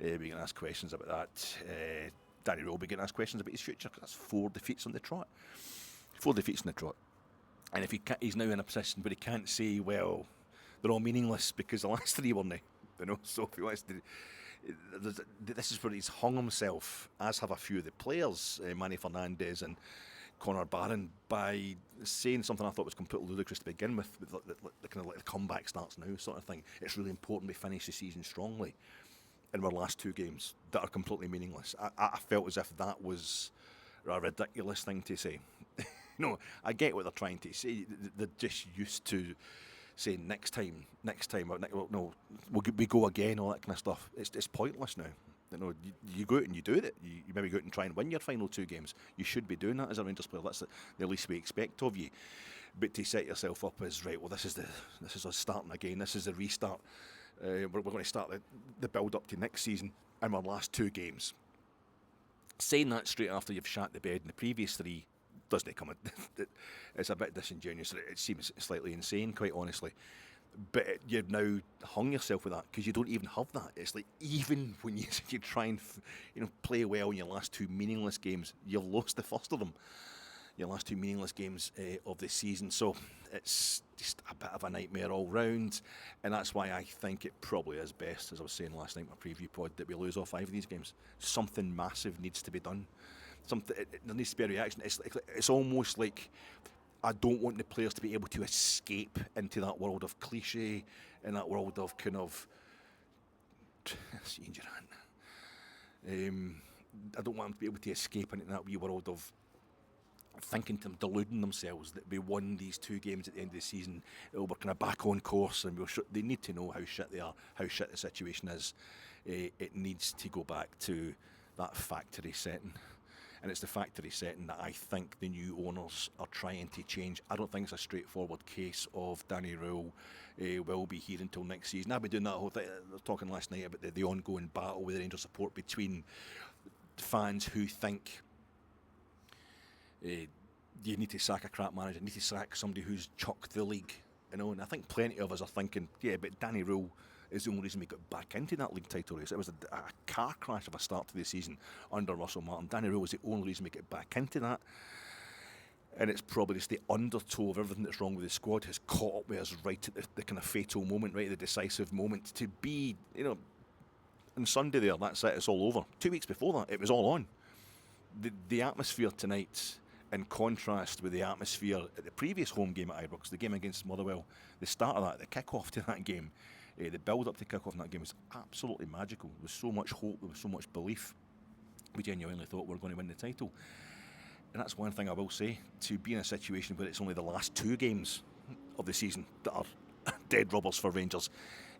We can ask questions about that. Danny Röhl will be getting asked questions about his future, because that's 4 defeats on the trot. 4 defeats on the trot. And if he's now in a position where he can't say, well, they're all meaningless because the last 3 weren't they? You know, so if he wants to, this is where he's hung himself, as have a few of the players, Manny Fernandez and Connor Barron, by saying something I thought was completely ludicrous to begin with, the kind of like the comeback starts now sort of thing. It's really important we finish the season strongly in our last 2 games that are completely meaningless. I felt as if that was a ridiculous thing to say. No, I get what they're trying to say. They're just used to saying next time, no, we go again, all that kind of stuff. It's pointless now. You know, you go out and you do it. You maybe go out and try and win your final 2 games. You should be doing that as a Rangers player. That's the least we expect of you. But to set yourself up as right, well, this is us starting again. This is the restart. We're going to start the build up to next season in our last 2 games. Saying that straight after you've shat the bed in the previous 3 doesn't come. It's a bit disingenuous. It seems slightly insane, quite honestly. But you've now hung yourself with that because you don't even have that. It's like even when you try and play well in your last 2 meaningless games, you've lost the first of them. Your last 2 meaningless games of the season. So it's just a bit of a nightmare all round, and that's why I think it probably is best, as I was saying last night in my preview pod, that we lose all 5 of these games. Something massive needs to be done. There needs to be a reaction. It's almost like I don't want the players to be able to escape into that world of cliche and that world of kind of seeing your hand. I don't want them to be able to escape into that wee world of thinking to them, deluding themselves that we won these 2 games at the end of the season. We're kind of back on course, and they need to know how shit they are, how shit the situation is. It needs to go back to that factory setting. And it's the factory setting that I think the new owners are trying to change. I don't think it's a straightforward case of Danny Röhl will be here until next season. I've been doing that whole thing. I was talking last night about the ongoing battle with the Rangers support between fans who think you need to sack a crap manager, you need to sack somebody who's chucked the league. And I think plenty of us are thinking, yeah, but Danny Röhl is the only reason we got back into that league title race. It was a car crash of a start to the season under Russell Martin. Danny Röhl was the only reason we got back into that. And it's probably just the undertow of everything that's wrong with the squad has caught up with us right at the kind of fatal moment, right at the decisive moment. To be, on Sunday there, that's it, it's all over. 2 weeks before that, it was all on. The atmosphere tonight, in contrast with the atmosphere at the previous home game at Ibrox, the game against Motherwell, the start of that, the kick-off to that game, the build-up to kick-off in that game was absolutely magical. There was so much hope, there was so much belief. We genuinely thought we were going to win the title. And that's one thing I will say, to be in a situation where it's only the last 2 games of the season that are dead rubbers for Rangers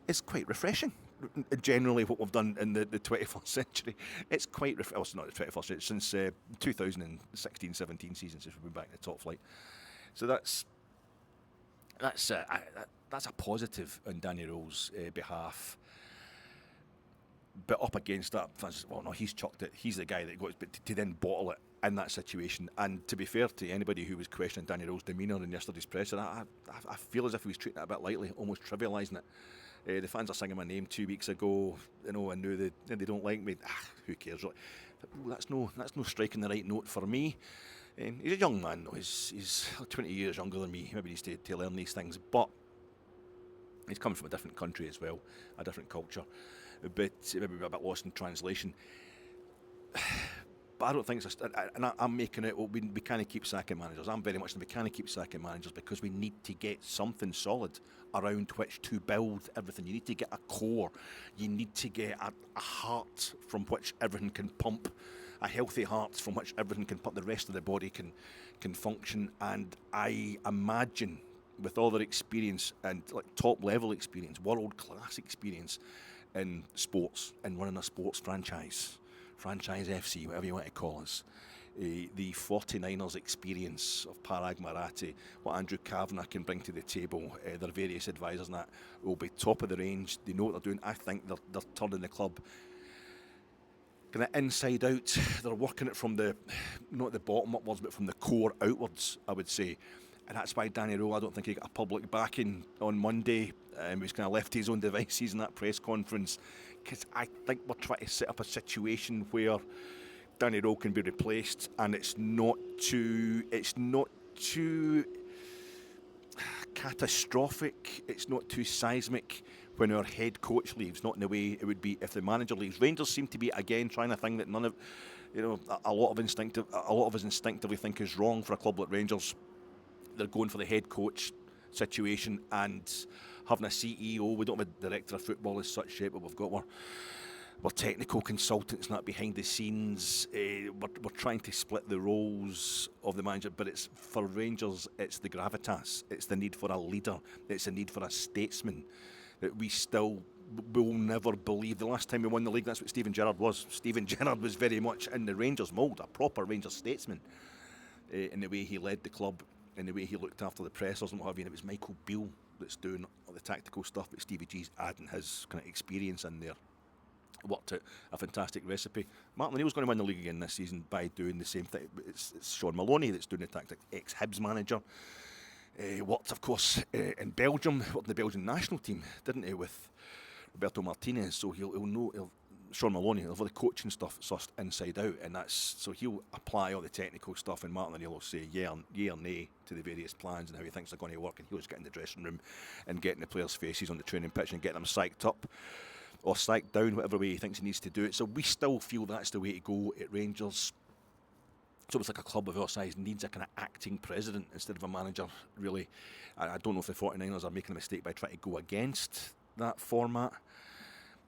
is quite refreshing. Generally, what we've done in the 21st century, it's quite refreshing. Well, it's not the 21st century, since 2016-17 season, since we've been back in the top flight. So that's a positive on Danny Röhl's behalf. But up against that, fans, well, no, he's chucked it. He's the guy that got, but to then bottle it in that situation. And to be fair to anybody who was questioning Danny Röhl's demeanour in yesterday's presser, I feel as if he was treating it a bit lightly, almost trivialising it. The fans are singing my name 2 weeks ago, and knew they don't like me. Who cares? That's no striking the right note for me. He's a young man, though. He's 20 years younger than me. Maybe he needs to learn these things, but he's coming from a different country as well, a different culture. But maybe a bit lost in translation. But I don't think it's and I'm making it, we can't keep sacking managers. I'm very much we can't keep sacking managers because we need to get something solid around which to build everything. You need to get a core. You need to get a heart from which everything can pump, a healthy heart from which everything can pump, the rest of the body can function. And I imagine with all their experience and like top level experience, world class experience in sports and running a sports franchise FC, whatever you want to call us, the 49ers experience of Parag Marathi, what Andrew Kavanagh can bring to the table, their various advisors and that will be top of the range. They know what they're doing. I think they're turning the club kind of inside out. They're working it from not the bottom upwards, but from the core outwards, I would say. And that's why Danny Röhl, I don't think he got a public backing on Monday. He was kind of left to his own devices in that press conference, because I think we're trying to set up a situation where Danny Röhl can be replaced, and it's not too catastrophic. It's not too seismic when our head coach leaves. Not in the way it would be if the manager leaves. Rangers seem to be again trying a thing that none of, a lot of us instinctively think is wrong for a club like Rangers. They're going for the head coach situation and having a CEO. We don't have a director of football as such yet, but we've got we're technical consultants, not behind the scenes. We're trying to split the roles of the manager, but it's for Rangers, it's the gravitas, it's the need for a leader, it's the need for a statesman that we still will never believe. The last time we won the league, that's what Steven Gerrard was. Steven Gerrard was very much in the Rangers mould, a proper Rangers statesman in the way he led the club, in the way he looked after the pressers and what have you. And it was Michael Beale that's doing all the tactical stuff, but Stevie G's adding his kind of experience in there. Worked out a fantastic recipe. Martin O'Neill's going to win the league again this season by doing the same thing. It's Sean Maloney that's doing the tactics, ex-Hibs manager. Worked, of course, in Belgium, worked in the Belgian national team, didn't he, with Roberto Martinez. So he'll know, Sean Maloney, he'll have the coaching stuff sussed inside out, and so he'll apply all the technical stuff, and Martin O'Neill will say yeah or nay to the various plans and how he thinks they're going to work, and he'll just get in the dressing room and get in the players' faces on the training pitch and get them psyched up or psyched down, whatever way he thinks he needs to do it. So we still feel that's the way to go at Rangers. So it's like a club of our size needs a kind of acting president instead of a manager, really. I don't know if the 49ers are making a mistake by trying to go against that format,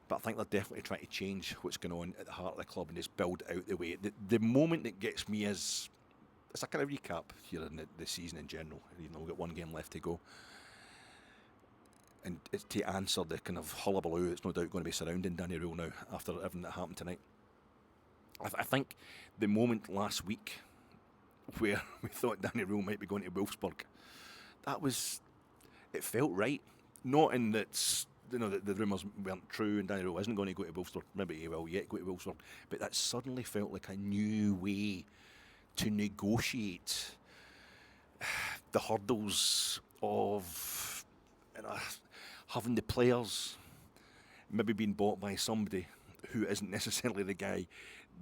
but I think they're definitely trying to change what's going on at the heart of the club and just build out the way. The moment that gets me is, it's a kind of recap here in the season in general. We've got one game left to go. And it's to answer the kind of hullabaloo that's no doubt going to be surrounding Danny Röhl now after everything that happened tonight. I think the moment last week where we thought Danny Röhl might be going to Wolfsburg, it felt right. Not in that, the rumours weren't true and Danny Röhl isn't going to go to Wolfsburg. Maybe he will yet go to Wolfsburg. But that suddenly felt like a new way to negotiate the hurdles of having the players maybe being bought by somebody who isn't necessarily the guy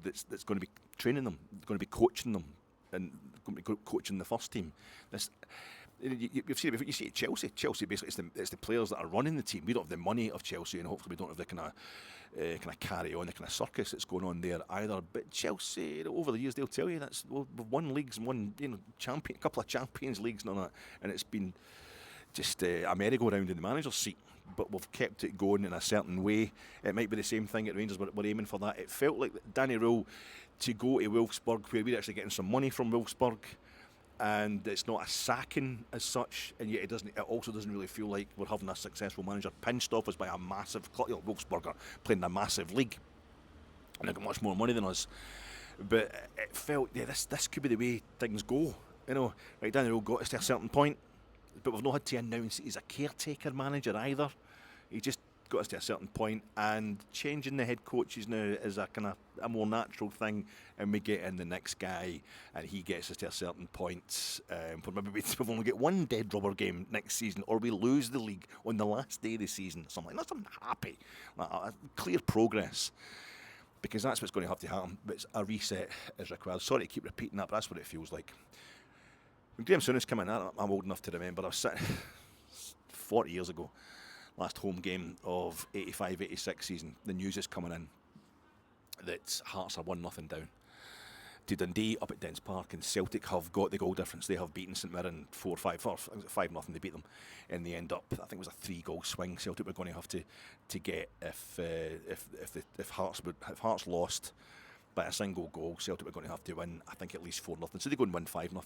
that's going to be training them, going to be coaching them, and going to be coaching the first team. You've seen it before. You see it at Chelsea. Chelsea basically it's the players that are running the team. We don't have the money of Chelsea, and hopefully we don't have the kind of carry on, the kind of circus that's going on there either. But Chelsea, over the years, they'll tell you we've won leagues and won a couple of Champions Leagues and all that, and it's been just a merry-go-round in the manager's seat. But we've kept it going in a certain way. It might be the same thing at Rangers, but we're aiming for that. It felt like Danny Röhl to go to Wolfsburg, where we're actually getting some money from Wolfsburg, and it's not a sacking as such, and yet it also doesn't really feel like we're having a successful manager pinched off us by a massive club. Wolfsburg are playing in a massive league, and they've got much more money than us. But it felt, this could be the way things go. Right, Danny Röhl got us to a certain point, but we've not had to announce that he's a caretaker manager either. He just got us to a certain point, and changing the head coaches now is a kind of a more natural thing, and we get in the next guy and he gets us to a certain point. Maybe we've only got one dead rubber game next season, or we lose the league on the last day of the season, something like that. I'm happy, clear progress, because that's what's going to have to happen. But a reset is required. Sorry to keep repeating that, but that's what it feels like. When Graham Souness came in, I'm old enough to remember, I was sitting 40 years ago, last home game of 85-86 season, the news is coming in that Hearts are 1-0 down to Dundee up at Dens Park, and Celtic have got the goal difference. They have beaten St Mirren 5-0. They beat them, and they end up, I think it was a 3-goal swing Celtic were going to have to get if Hearts lost by a single goal. Celtic were going to have to win, I think, at least 4-0. So they go and win 5-0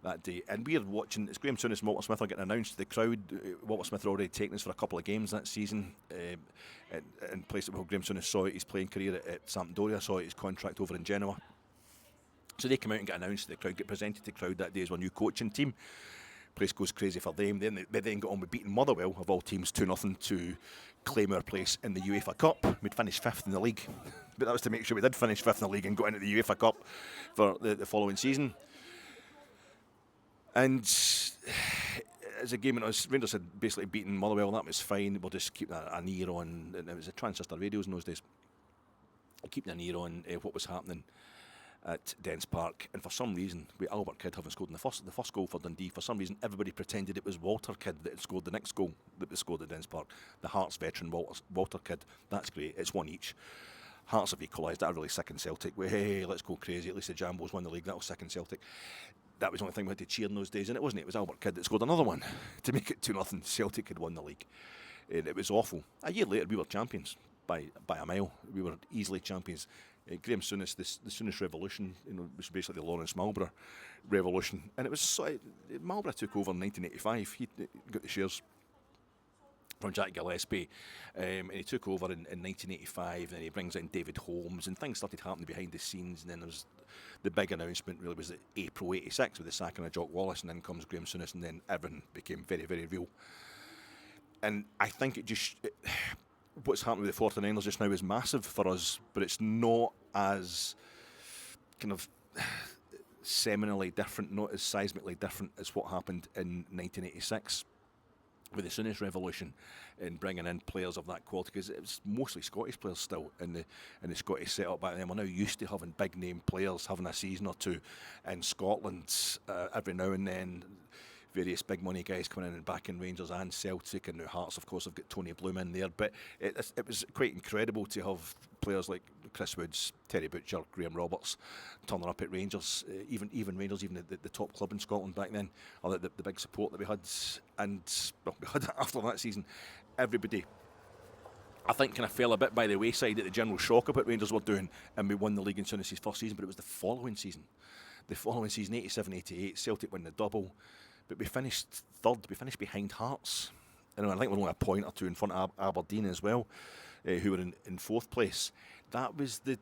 that day. And we're watching, it's Graham Souness and Walter Smith are getting announced to the crowd. Walter Smith had already taken us for a couple of games that season in place of Graham Souness saw his playing career at Sampdoria, saw his contract over in Genoa. So they come out and get announced to the crowd, get presented to the crowd that day as our new coaching team. Place goes crazy for them. They then got on with beating Motherwell, of all teams, 2-0 to claim our place in the UEFA Cup. We'd finished 5th in the league, but that was to make sure we did finish 5th in the league and got into the UEFA Cup for the following season. And as a game, Rangers had basically beaten Motherwell, and that was fine. We'll just keep an ear on, and it was the transistor radios in those days, keeping an ear on what was happening at Dens Park. And for some reason, with Albert Kidd having scored in the first goal for Dundee, for some reason everybody pretended it was Walter Kidd that had scored the next goal that was scored at Dens Park. The Hearts veteran Walter Kidd. That's great, it's one each. Hearts have equalised. That really sickened Celtic. Hey, let's go crazy, at least the Jambos won the league. That'll sicken Celtic. That was the only thing we had to cheer in those days, and it wasn't. It was Albert Kidd that scored another one to make it 2-0. Celtic had won the league, and it was awful. A year later, we were champions by a mile. We were easily champions. Graham Souness, the Souness Revolution, was basically the Lawrence Marlborough Revolution, and it was Marlborough took over in 1985. He got the shares from Jack Gillespie, and he took over in 1985, and he brings in David Holmes, and things started happening behind the scenes, and then there was the big announcement really was April 86 with the sacking of Jock Wallace, and then comes Graham Souness, and then everything became very, very real. And I think what's happening with the 49ers just now is massive for us, but it's not as kind of seminally different, not as seismically different as what happened in 1986 with the Souness Revolution and bringing in players of that quality, because it was mostly Scottish players still in the Scottish setup back then. We're now used to having big name players having a season or two in Scotland every now and then. Various big money guys coming in and backing Rangers and Celtic, and now Hearts, of course, have got Tony Bloom in there. But it was quite incredible to have players like Chris Woods, Terry Butcher, Graham Roberts turning up at Rangers, even Rangers, even the top club in Scotland back then, or the big support that we had. And we had after that season, everybody, I think, kind of fell a bit by the wayside at the general shock of what Rangers were doing, and we won the league in Souness' first season. But it was the following season, 87-88, Celtic won the double. But we finished third. We finished behind Hearts. And I think we're only a point or two in front of Aberdeen as well, who were in fourth place. That was this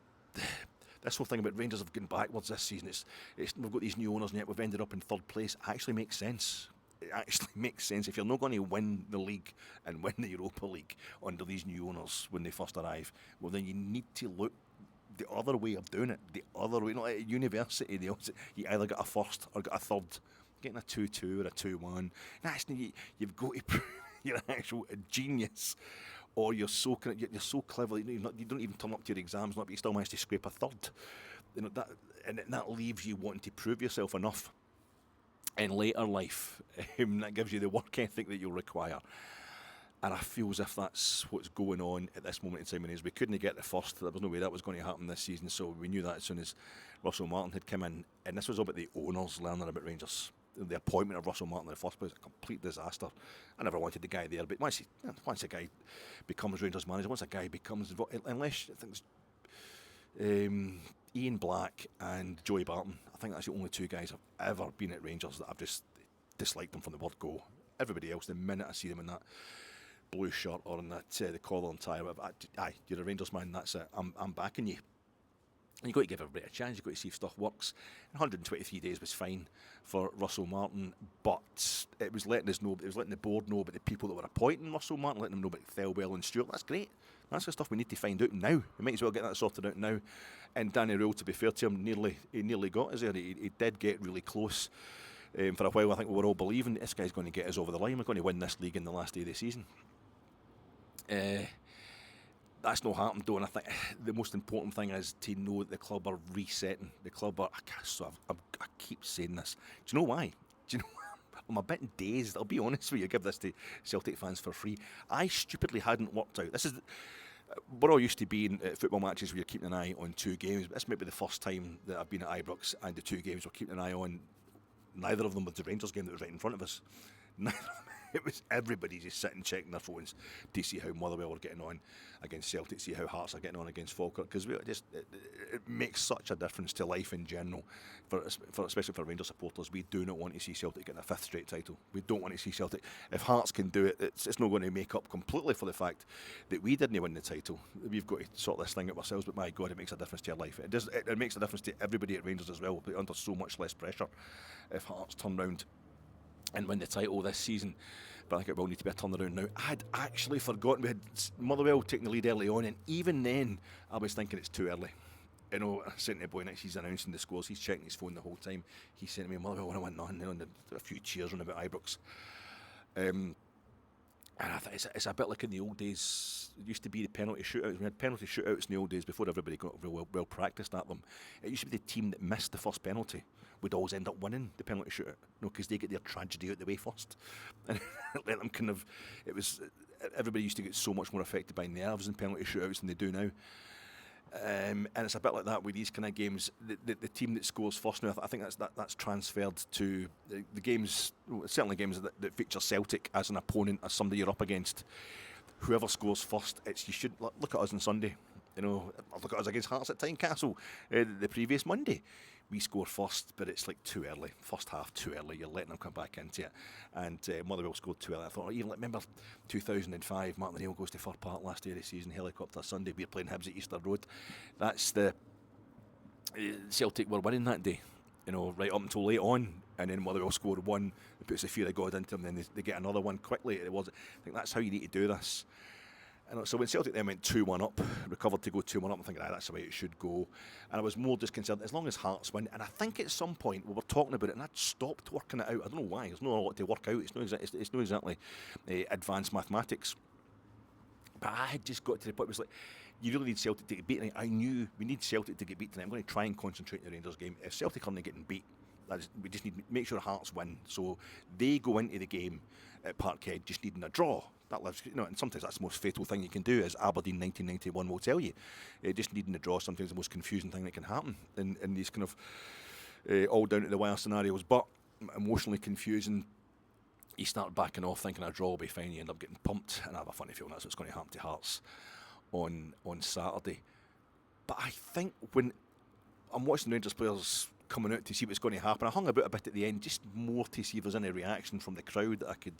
whole thing about Rangers have gone backwards this season. We've got these new owners, and yet we've ended up in third place. It actually makes sense. It actually makes sense. If you're not going to win the league and win the Europa League under these new owners when they first arrive, well, then you need to look the other way of doing it. The other way, not at university. You either got a first or got a third. Getting a 2-2 or a 2-1, you've got to prove you're an actual genius, or you're so clever you don't even turn up to your exams, but you still manage to scrape a third. that leaves you wanting to prove yourself enough in later life. That gives you the work ethic that you'll require. And I feel as if that's what's going on at this moment in time. We couldn't get the first. There was no way that was going to happen this season. So we knew that as soon as Russell Martin had come in. And this was about the owners learning about Rangers. The appointment of Russell Martin in the first place, a complete disaster. I never wanted the guy there. But once a guy becomes Rangers manager, once a guy becomes involved, unless I think Ian Black and Joey Barton, I think that's the only two guys I've ever been at Rangers that I've just disliked them from the word go. Everybody else, the minute I see them in that blue shirt or in that the collar and tie, aye, you're a Rangers man, that's it. I'm backing you. And you've got to give everybody a chance. You've got to see if stuff works. 123 days was fine for Russell Martin, but it was letting us know. It was letting the board know about the people that were appointing Russell Martin, letting them know about Thelwell and Stewart. That's great. That's the stuff we need to find out now. We might as well get that sorted out now. And Danny Röhl, to be fair to him, nearly got us there. He did get really close. For a while, I think we were all believing this guy's going to get us over the line. We're going to win this league in the last day of the season. That's not happened though, and I think the most important thing is to know that the club are resetting. The club are. I keep saying this. Do you know why? Do you know? I'm a bit dazed. I'll be honest with you. Give this to Celtic fans for free. I stupidly hadn't worked out. This is. We're all used to being at football matches where you're keeping an eye on two games. But this might be the first time that I've been at Ibrox and the two games we're keeping an eye on. Neither of them was the Rangers game that was right in front of us. Neither of them. It was everybody just sitting checking their phones to see how Motherwell were getting on against Celtic, see how Hearts are getting on against Falkirk, because it makes such a difference to life in general, especially for Rangers supporters. We do not want to see Celtic getting a fifth straight title. We don't want to see Celtic. If Hearts can do it, it's not going to make up completely for the fact that we didn't win the title. We've got to sort this thing out ourselves, but my God, it makes a difference to your life. It makes a difference to everybody at Rangers as well. We'll be under so much less pressure if Hearts turn round and win the title this season. But I think it will need to be a turnaround now. I had actually forgotten we had Motherwell taking the lead early on, and even then I was thinking it's too early. I said to the boy next, he's announcing the scores, he's checking his phone the whole time. He said to me, Motherwell 1-1, and a few cheers on about Ibrox. And I think it's a bit like in the old days. It used to be the penalty shootouts. We had penalty shootouts in the old days before everybody got well practiced at them. It used to be the team that missed the first penalty would always end up winning the penalty shootout. Because they get their tragedy out the way first. And let them kind of. Everybody used to get so much more affected by nerves in penalty shootouts than they do now. And it's a bit like that with these kind of games. The team that scores first now, I think that's transferred to the games, certainly games that feature Celtic as an opponent, as somebody you're up against. Whoever scores first, you should look at us on Sunday. Look at us against Hearts at Tynecastle the previous Monday. We score first, but it's like too early. First half too early. You're letting them come back into it. And Motherwell scored too early. I thought, even remember 2005, Martin O'Neill goes to Fir Park last day of the season, helicopter Sunday. We're playing Hibs at Easter Road. That's the Celtic were winning that day. Right up until late on, and then Motherwell scored one. It puts the fear of God into them. Then they get another one quickly. I think that's how you need to do this. And so when Celtic then went 2-1 up, recovered to go 2-1 up, I'm thinking, that's the way it should go. And I was more just concerned, as long as Hearts win, and I think at some point we were talking about it, and I'd stopped working it out. I don't know why. There's not a lot to work out. It's not exactly advanced mathematics. But I had just got to the point where it was like, you really need Celtic to get beaten. I knew we need Celtic to get beaten. I'm going to try and concentrate on the Rangers game. If Celtic aren't getting beat, we just need to make sure Hearts win. So they go into the game at Parkhead just needing a draw. That lives, and sometimes that's the most fatal thing you can do, as Aberdeen 1991 will tell you. Just needing a draw is sometimes the most confusing thing that can happen in these kind of all down to the wire scenarios. But emotionally confusing. You start backing off, thinking a draw will be fine. You end up getting pumped, and I have a funny feeling that's what's going to happen to Hearts on Saturday. But I think when I'm watching the Rangers players coming out to see what's going to happen, I hung about a bit at the end, just more to see if there's any reaction from the crowd that I could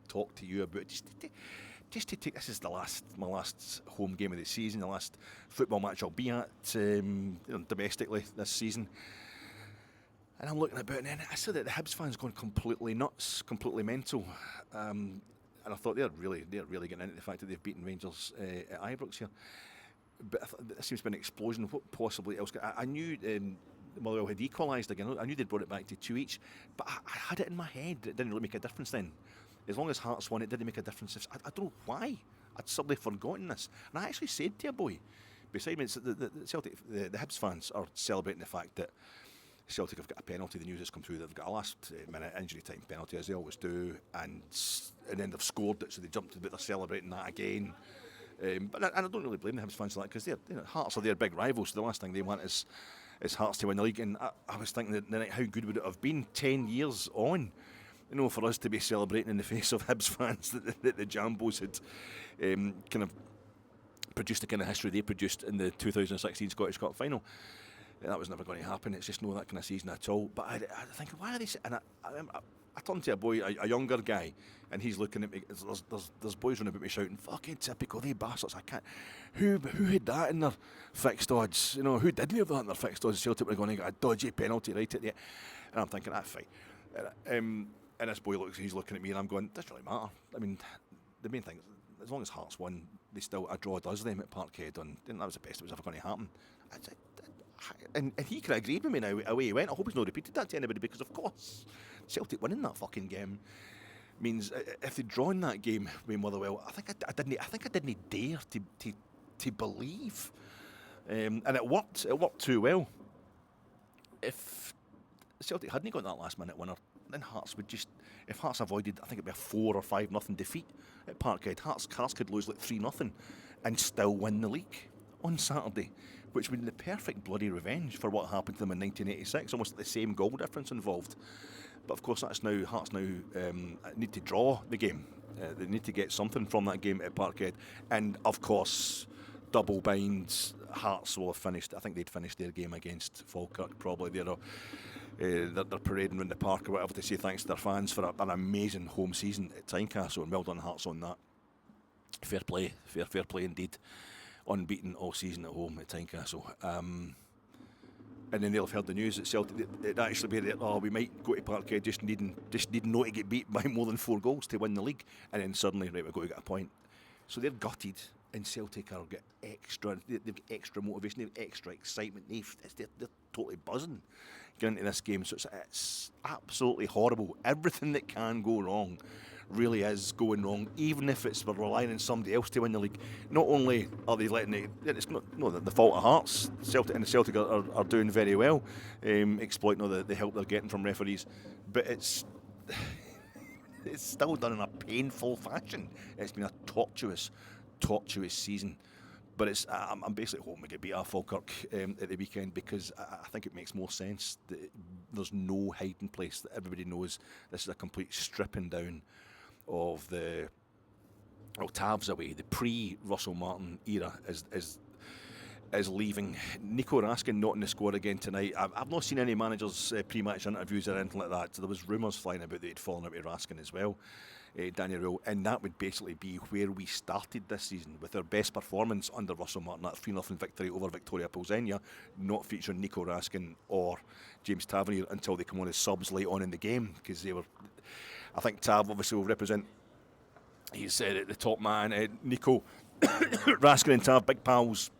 talk to you about. Just to take, this is my last home game of the season, the last football match I'll be at domestically this season. And I'm looking about, and then I saw that the Hibs fans going completely nuts, completely mental. And I thought they're really getting into the fact that they've beaten Rangers at Ibrox here. But there seems to be an explosion. What possibly else? I knew Motherwell had equalised again. I knew they'd brought it back to 2 each. But I had it in my head that it didn't really make a difference then. As long as Hearts won, it didn't make a difference. I don't know why. I'd suddenly forgotten this. And I actually said to a boy beside me. It's the Celtic, the Hibs fans are celebrating the fact that Celtic have got a penalty. The news has come through. They've got a last-minute injury time penalty, as they always do, and then they've scored it, so they jumped a bit. They're celebrating that again. But I don't really blame the Hibs fans for that, because Hearts are their big rivals. So the last thing they want is Hearts to win the league. And I was thinking the night, how good would it have been 10 years on, for us to be celebrating in the face of Hibs fans that the Jambos had kind of produced the kind of history they produced in the 2016 Scottish Cup final. That was never going to happen. It's just not that kind of season at all. But I think, why are they? And I turned to a boy, a younger guy, and he's looking at me. There's boys running about me shouting, "Fucking typical, they bastards!" I can't. Who had that in their fixed odds? Who didn't have that in their fixed odds? Celtic were going to get a dodgy penalty right at the end. And I'm thinking, that's fine. And this boy he's looking at me, and I'm going, doesn't really matter. I mean, the main thing is, as long as Hearts won, a draw does them at Parkhead, and that was the best that was ever going to happen. And he kind of agreed with me now, away he went. I hope he's not repeated that to anybody, because of course Celtic winning that fucking game means, if they'd drawn that game with Motherwell, I think I didn't dare to believe, and it worked too well. If Celtic hadn't got that last minute winner, then Hearts would if Hearts avoided, I think it'd be a 4 or 5-0 defeat at Parkhead. Hearts could lose like 3-0 and still win the league on Saturday, which would be the perfect bloody revenge for what happened to them in 1986, almost like the same goal difference involved. But of course, Hearts need to draw the game. They need to get something from that game at Parkhead, and of course, double bind, Hearts will have finished. I think they'd finished their game against Falkirk probably. They're parading around the park or whatever to say thanks to their fans for an amazing home season at Tynecastle, and well done Hearts on that. Fair play indeed. Unbeaten all season at home at Tynecastle. And then they'll have heard the news that Celtic, it actually be that, we might go to Parkhead just needing not to get beat by more than 4 goals to win the league, and then suddenly, right, we've got to get a point. So they're gutted, and Celtic they've got extra motivation, they have extra excitement, they're totally buzzing getting into this game. So it's absolutely horrible. Everything that can go wrong really is going wrong, even if it's we're relying on somebody else to win the league. Not only are they letting it's not the fault of Hearts. Celtic are doing very well, exploiting all the help they're getting from referees, but it's still done in a painful fashion. It's been a tortuous season. But I'm basically hoping we get beat off Falkirk at the weekend, because I think it makes more sense that there's no hiding place, that everybody knows this is a complete stripping down of the Tav's away. The pre-Russell Martin era is leaving. Nico Raskin not in the squad again tonight. I've not seen any managers' pre-match interviews or anything like that. So there was rumours flying about that he'd fallen out with Raskin as well, Danny Röhl, and that would basically be where we started this season, with our best performance under Russell Martin, that 3-0 victory over Victoria Pilsenia, not featuring Nico Raskin or James Tavernier until they come on as subs late on in the game, because I think Tav obviously will represent, he's the top man, Nico, Raskin and Tav, big pals.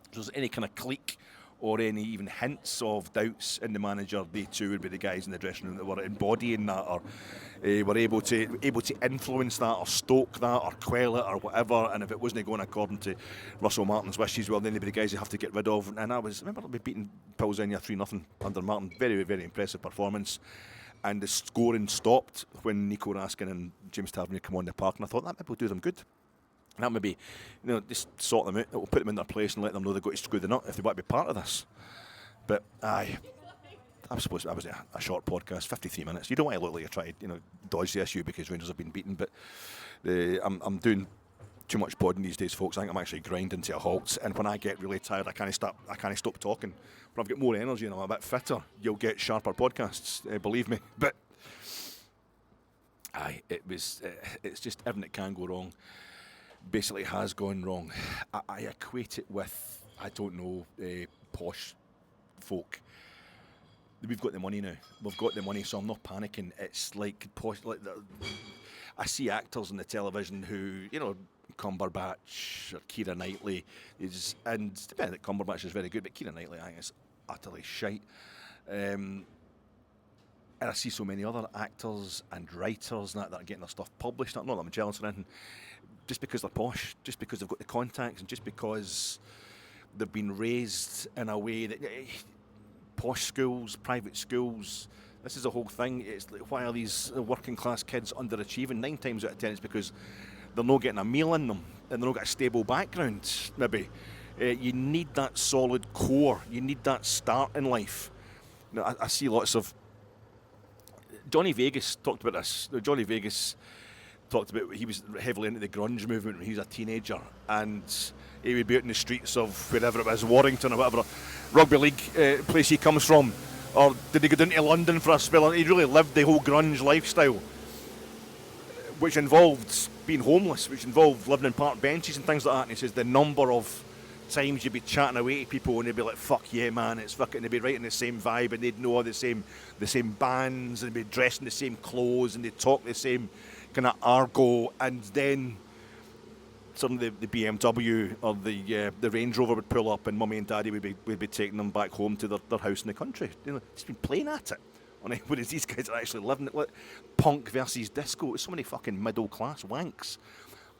If there's any kind of clique or any even hints of doubts in the manager, they too would be the guys in the dressing room that were embodying that, or were able to influence that, or stoke that, or quell it, or whatever. And if it wasn't going according to Russell Martin's wishes, well, then they'd be the guys you have to get rid of. And I remember we beating Pilsenia 3-0 under Martin. Very, very impressive performance. And the scoring stopped when Nico Raskin and James Tavernier come on the park, and I thought that maybe will do them good. And that may be, just sort them out. It will put them in their place and let them know they've got to screw the nut if they want to be part of this. But I suppose that was a short podcast, 53 minutes. You don't want to look like you're trying to, dodge the issue because Rangers have been beaten. But I'm doing too much podding these days, folks. I think I'm actually grinding to a halt. And when I get really tired, I can't stop talking. When I've got more energy and I'm a bit fitter, you'll get sharper podcasts. Believe me. But it's just everything that can go wrong basically has gone wrong. I equate it with, I don't know, posh folk. We've got the money now. We've got the money, so I'm not panicking. It's like posh. I see actors on the television who, Cumberbatch or Keira Knightley and depending that Cumberbatch is very good, but Keira Knightley I think is utterly shite. And I see so many other actors and writers that are getting their stuff published. Not that I'm jealous or anything, just because they're posh, just because they've got the contacts, and just because they've been raised in a way that posh schools, private schools. This is the whole thing. It's like, why are these working class kids underachieving? 9 times out of 10 it's because they're not getting a meal in them and they're not got a stable background, maybe. You need that solid core. You need that start in life. Now, I see lots of... Johnny Vegas talked about this. Johnny Vegas talked about he was heavily into the grunge movement when he was a teenager, and he would be out in the streets of wherever it was, Warrington or whatever rugby league place he comes from. Or did he go down to London for a spell? He really lived the whole grunge lifestyle, which involved being homeless, which involved living in park benches and things like that. And he says the number of times you'd be chatting away to people and they'd be like, fuck yeah, man, it's fucking, they'd be writing the same vibe and they'd know all the same bands and they'd be dressed in the same clothes and they'd talk the same kind of argot, and then suddenly the BMW or the Range Rover would pull up and mummy and daddy would be taking them back home to their house in the country. You know, he's been playing at it. Whereas these guys are actually living it. Like, punk versus disco. So many fucking middle class wanks.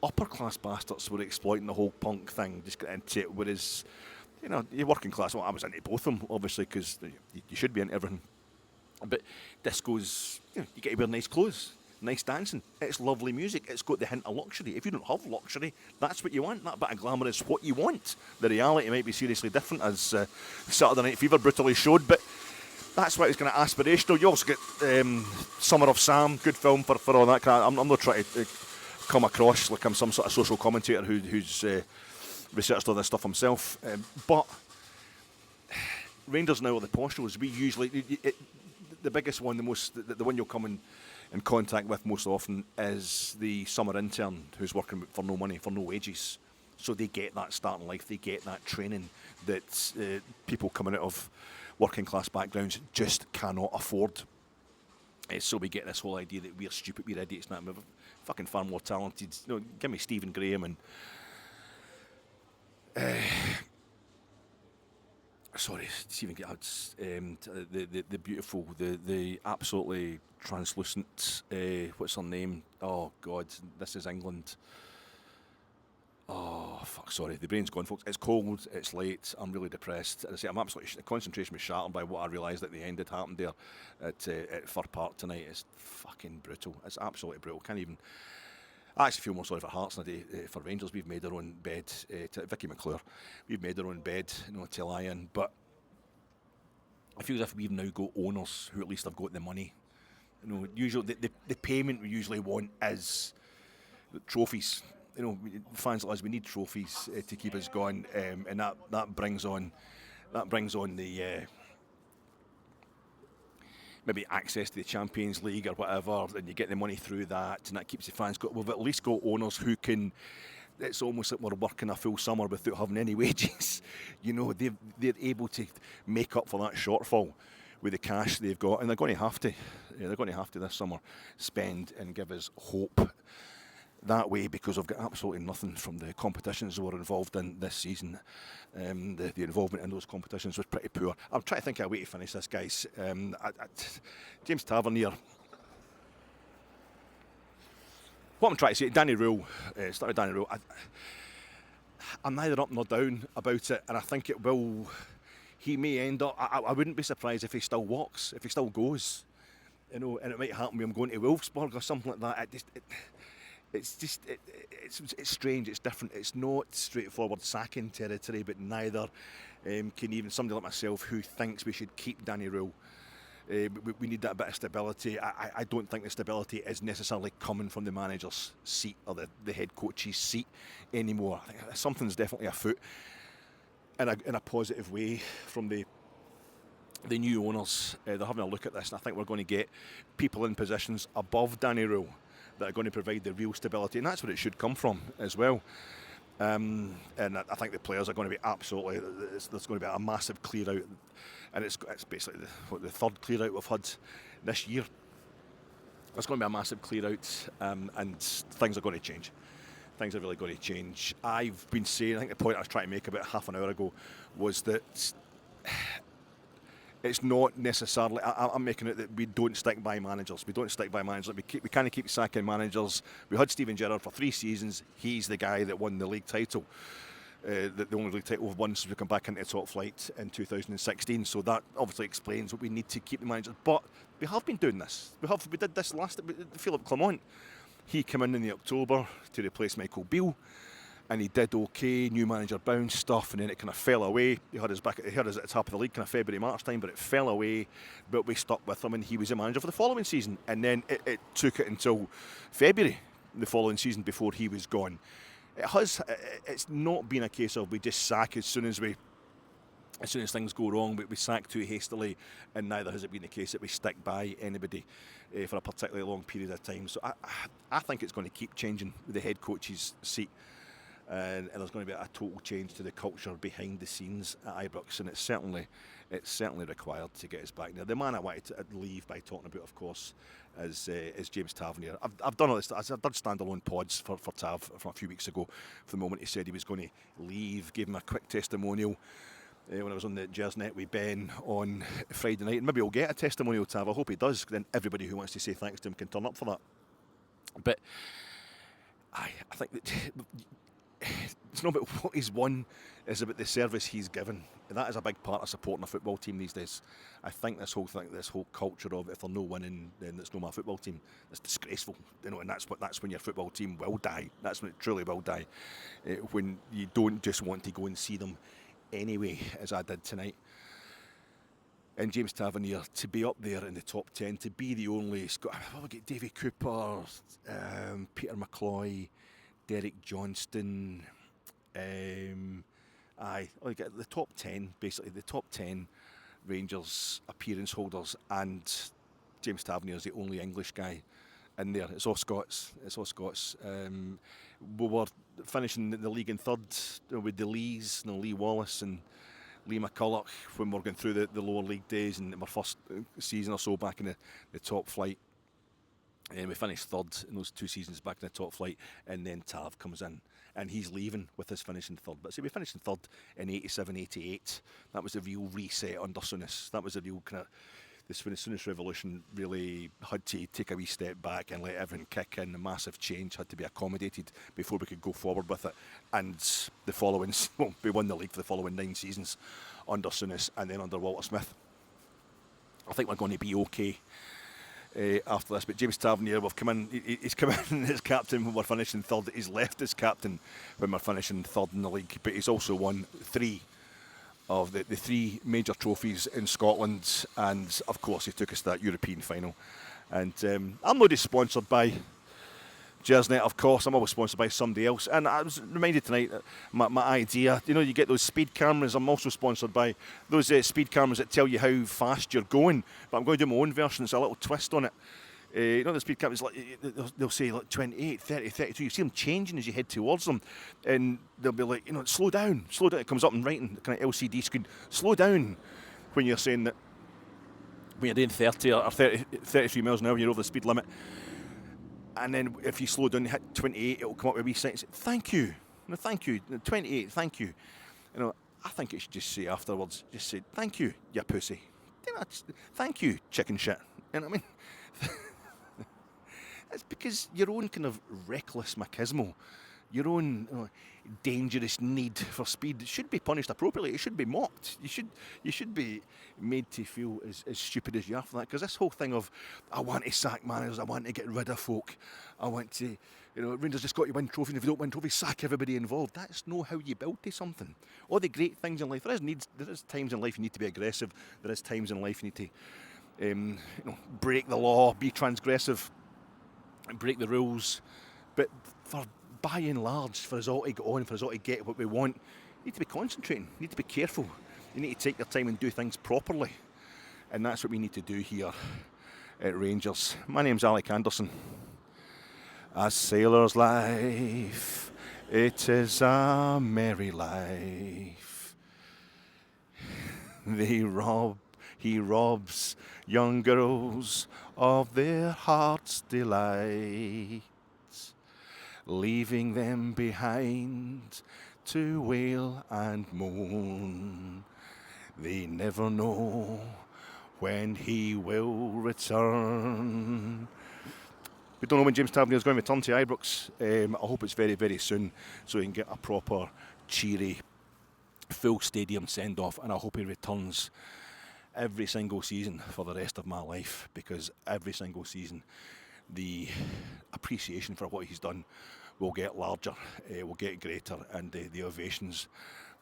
Upper class bastards were exploiting the whole punk thing, just getting into it. Whereas, you know, you're working class. Well, I was into both of them, obviously, because you should be into everything. But disco's, you get to wear nice clothes, nice dancing. It's lovely music. It's got the hint of luxury. If you don't have luxury, that's what you want. That bit of glamour is what you want. The reality might be seriously different, as Saturday Night Fever brutally showed, but that's why it's kind of aspirational. You also get Summer of Sam, good film for all that kind of, I'm not trying to come across like I'm some sort of social commentator who's researched all this stuff himself. But Rangers now are the posh shows. We usually, the biggest one, the one you'll come in contact with most often is the summer intern who's working for no money, for no wages. So they get that start in life, they get that training that people coming out of working class backgrounds just cannot afford. So we get this whole idea that we're stupid, we're idiots, man. We're fucking far more talented. You know, give me Stephen Graham and Stephen Graham. The beautiful, the absolutely translucent. What's her name? Oh God, this is England. Oh, fuck, sorry. The brain's gone, folks. It's cold, it's late, I'm really depressed. As I say, I'm absolutely... The concentration was shattered by what I realised at the end had happened there at Fir Park tonight. It's fucking brutal. It's absolutely brutal. Can't even... I actually feel more sorry for Hearts than I do for Rangers. We've made our own bed. Vicky McClure. We've made our own bed, to lie in. But I feel as if we've now got owners who at least have got the money. Usually the payment we usually want is trophies. Fans like us, we need trophies to keep us going, and that brings on the maybe access to the Champions League or whatever, and you get the money through that, and that keeps the fans going. We've at least got owners who can. It's almost like we're working a full summer without having any wages. They're able to make up for that shortfall with the cash they've got, and they're going to have to. They're going to have to this summer spend and give us hope that way, because I've got absolutely nothing from the competitions that were involved in this season. The involvement in those competitions was pretty poor. I'm trying to think of a way to finish this, guys. James Tavernier. What I'm trying to say, Danny Röhl, started Danny Röhl. I'm neither up nor down about it, and I think it will. He may end up. I wouldn't be surprised if he still walks, if he still goes. And it might happen when I'm going to Wolfsburg or something like that. It's strange, it's different. It's not straightforward sacking territory, but neither can even somebody like myself who thinks we should keep Danny Röhl. We need that bit of stability. I don't think the stability is necessarily coming from the manager's seat or the head coach's seat anymore. I think something's definitely afoot in a positive way from the new owners. They're having a look at this, and I think we're going to get people in positions above Danny Röhl that are going to provide the real stability, and that's where it should come from as well. And I think the players are going to be absolutely. There's going to be a massive clear out, and it's basically the third clear out we've had this year. There's going to be a massive clear out, and things are going to change. Things are really going to change. I've been saying, I think the point I was trying to make about half an hour ago was that it's not necessarily. I'm making it that we don't stick by managers. We don't stick by managers. We kind of keep sacking managers. We had Steven Gerrard for 3 seasons. He's the guy that won the league title. the only league title we've won since we come back into the top flight in 2016. So that obviously explains what we need to keep the managers. But we have been doing this. We did this last. Philip Clement, he came in the October to replace Michael Beale, and he did okay. New manager bounce stuff, and then it kind of fell away. He had us at the top of the league kind of February, March time, but it fell away. But we stuck with him, and he was the manager for the following season. And then it took it until February the following season before he was gone. It's not been a case of we just sack as soon as things go wrong, but we sack too hastily, and neither has it been the case that we stick by anybody for a particularly long period of time. So I think it's going to keep changing with the head coach's seat, and there's going to be a total change to the culture behind the scenes at Ibrox, and it's certainly required to get us back there. The man I wanted to leave by talking about, of course, is James Tavernier. I've done all this. I've done standalone pods for Tav from a few weeks ago. From the moment he said he was going to leave, gave him a quick testimonial when I was on the Jersnet with Ben on Friday night. And maybe he'll get a testimonial, Tav. I hope he does. Then everybody who wants to say thanks to him can turn up for that. But I think that it's not about what he's won, it's about the service he's given. And that is a big part of supporting a football team these days. I think this whole culture of if they're no winning, then it's no my football team. It's disgraceful, and that's when your football team will die. That's when it truly will die. When you don't just want to go and see them anyway, as I did tonight. And James Tavernier, to be up there in the top 10, to be the only we get Davy Cooper, Peter McCloy, Derek Johnston, the top 10, basically the top 10 Rangers appearance holders, and James Tavernier is the only English guy in there. It's all Scots. We were finishing the league in third with the Lees, Lee Wallace and Lee McCulloch when we were going through the lower league days, and our first season or so back in the top flight. And we finished third in those 2 seasons back in the top flight, and then Tav comes in, and he's leaving with us finishing third. But see, we finished in third in 87, 88. That was the real reset under Souness. That was the real kind of when the Souness revolution really had to take a wee step back and let everything kick in. The massive change had to be accommodated before we could go forward with it. And the following, we won the league for the following 9 seasons under Souness and then under Walter Smith. I think we're going to be okay after this, but James Tavernier, he's come in as captain when we're finishing third. He's left as captain when we're finishing third in the league, but he's also won 3 of the 3 major trophies in Scotland, and of course he took us to that European final. And I'm not just sponsored by Jersnet, of course. I'm always sponsored by somebody else, and I was reminded tonight that my idea, you get those speed cameras. I'm also sponsored by those speed cameras that tell you how fast you're going, but I'm going to do my own version. It's a little twist on it. The speed cameras, they'll say 28, 30, 32. You see them changing as you head towards them, and they'll be like, slow down. It comes up in writing, kind of LCD screen, slow down, when you're saying that when you're doing 30 or 33 miles an hour, you're over the speed limit. And then if you slow down and hit 28, it'll come up with a wee sign and say, thank you, 28, thank you. I think it should just say afterwards, just say, thank you, you pussy. Thank you, chicken shit. You know what I mean? It's because your own kind of reckless machismo, your own dangerous need for speed should be punished appropriately. It should be mocked. You should be made to feel as stupid as you are for that. Because this whole thing of, I want to sack managers, I want to get rid of folk, I want to, Rangers just got to win trophies, and if you don't win trophies, sack everybody involved. That's not how you build to something. All the great things in life, there is times in life you need to be aggressive. There is times in life you need to, break the law, be transgressive, and break the rules. But by and large, for us all to get on, for us all to get what we want, you need to be concentrating, you need to be careful, you need to take your time and do things properly. And that's what we need to do here at Rangers. My name's Alec Anderson. A sailor's life, it is a merry life. He robs young girls of their heart's delight, leaving them behind to wail and moan. They never know when he will return. We don't know when James Tavernier is going to return to Ibrox. I hope it's very, very soon, so he can get a proper cheery, full stadium send-off, and I hope he returns every single season for the rest of my life, because every single season the appreciation for what he's done will get larger, will get greater, and the ovations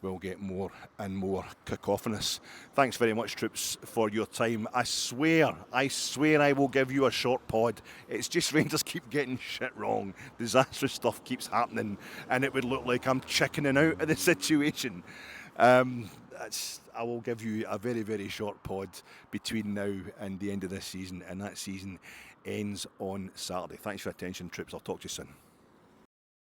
will get more and more cacophonous. Thanks very much, troops, for your time. I swear I will give you a short pod. It's just Rangers keep getting shit wrong. Disastrous stuff keeps happening, and it would look like I'm chickening out of the situation. I will give you a very, very short pod between now and the end of this season, and that season ends on Saturday. Thanks for your attention, troops. I'll talk to you soon.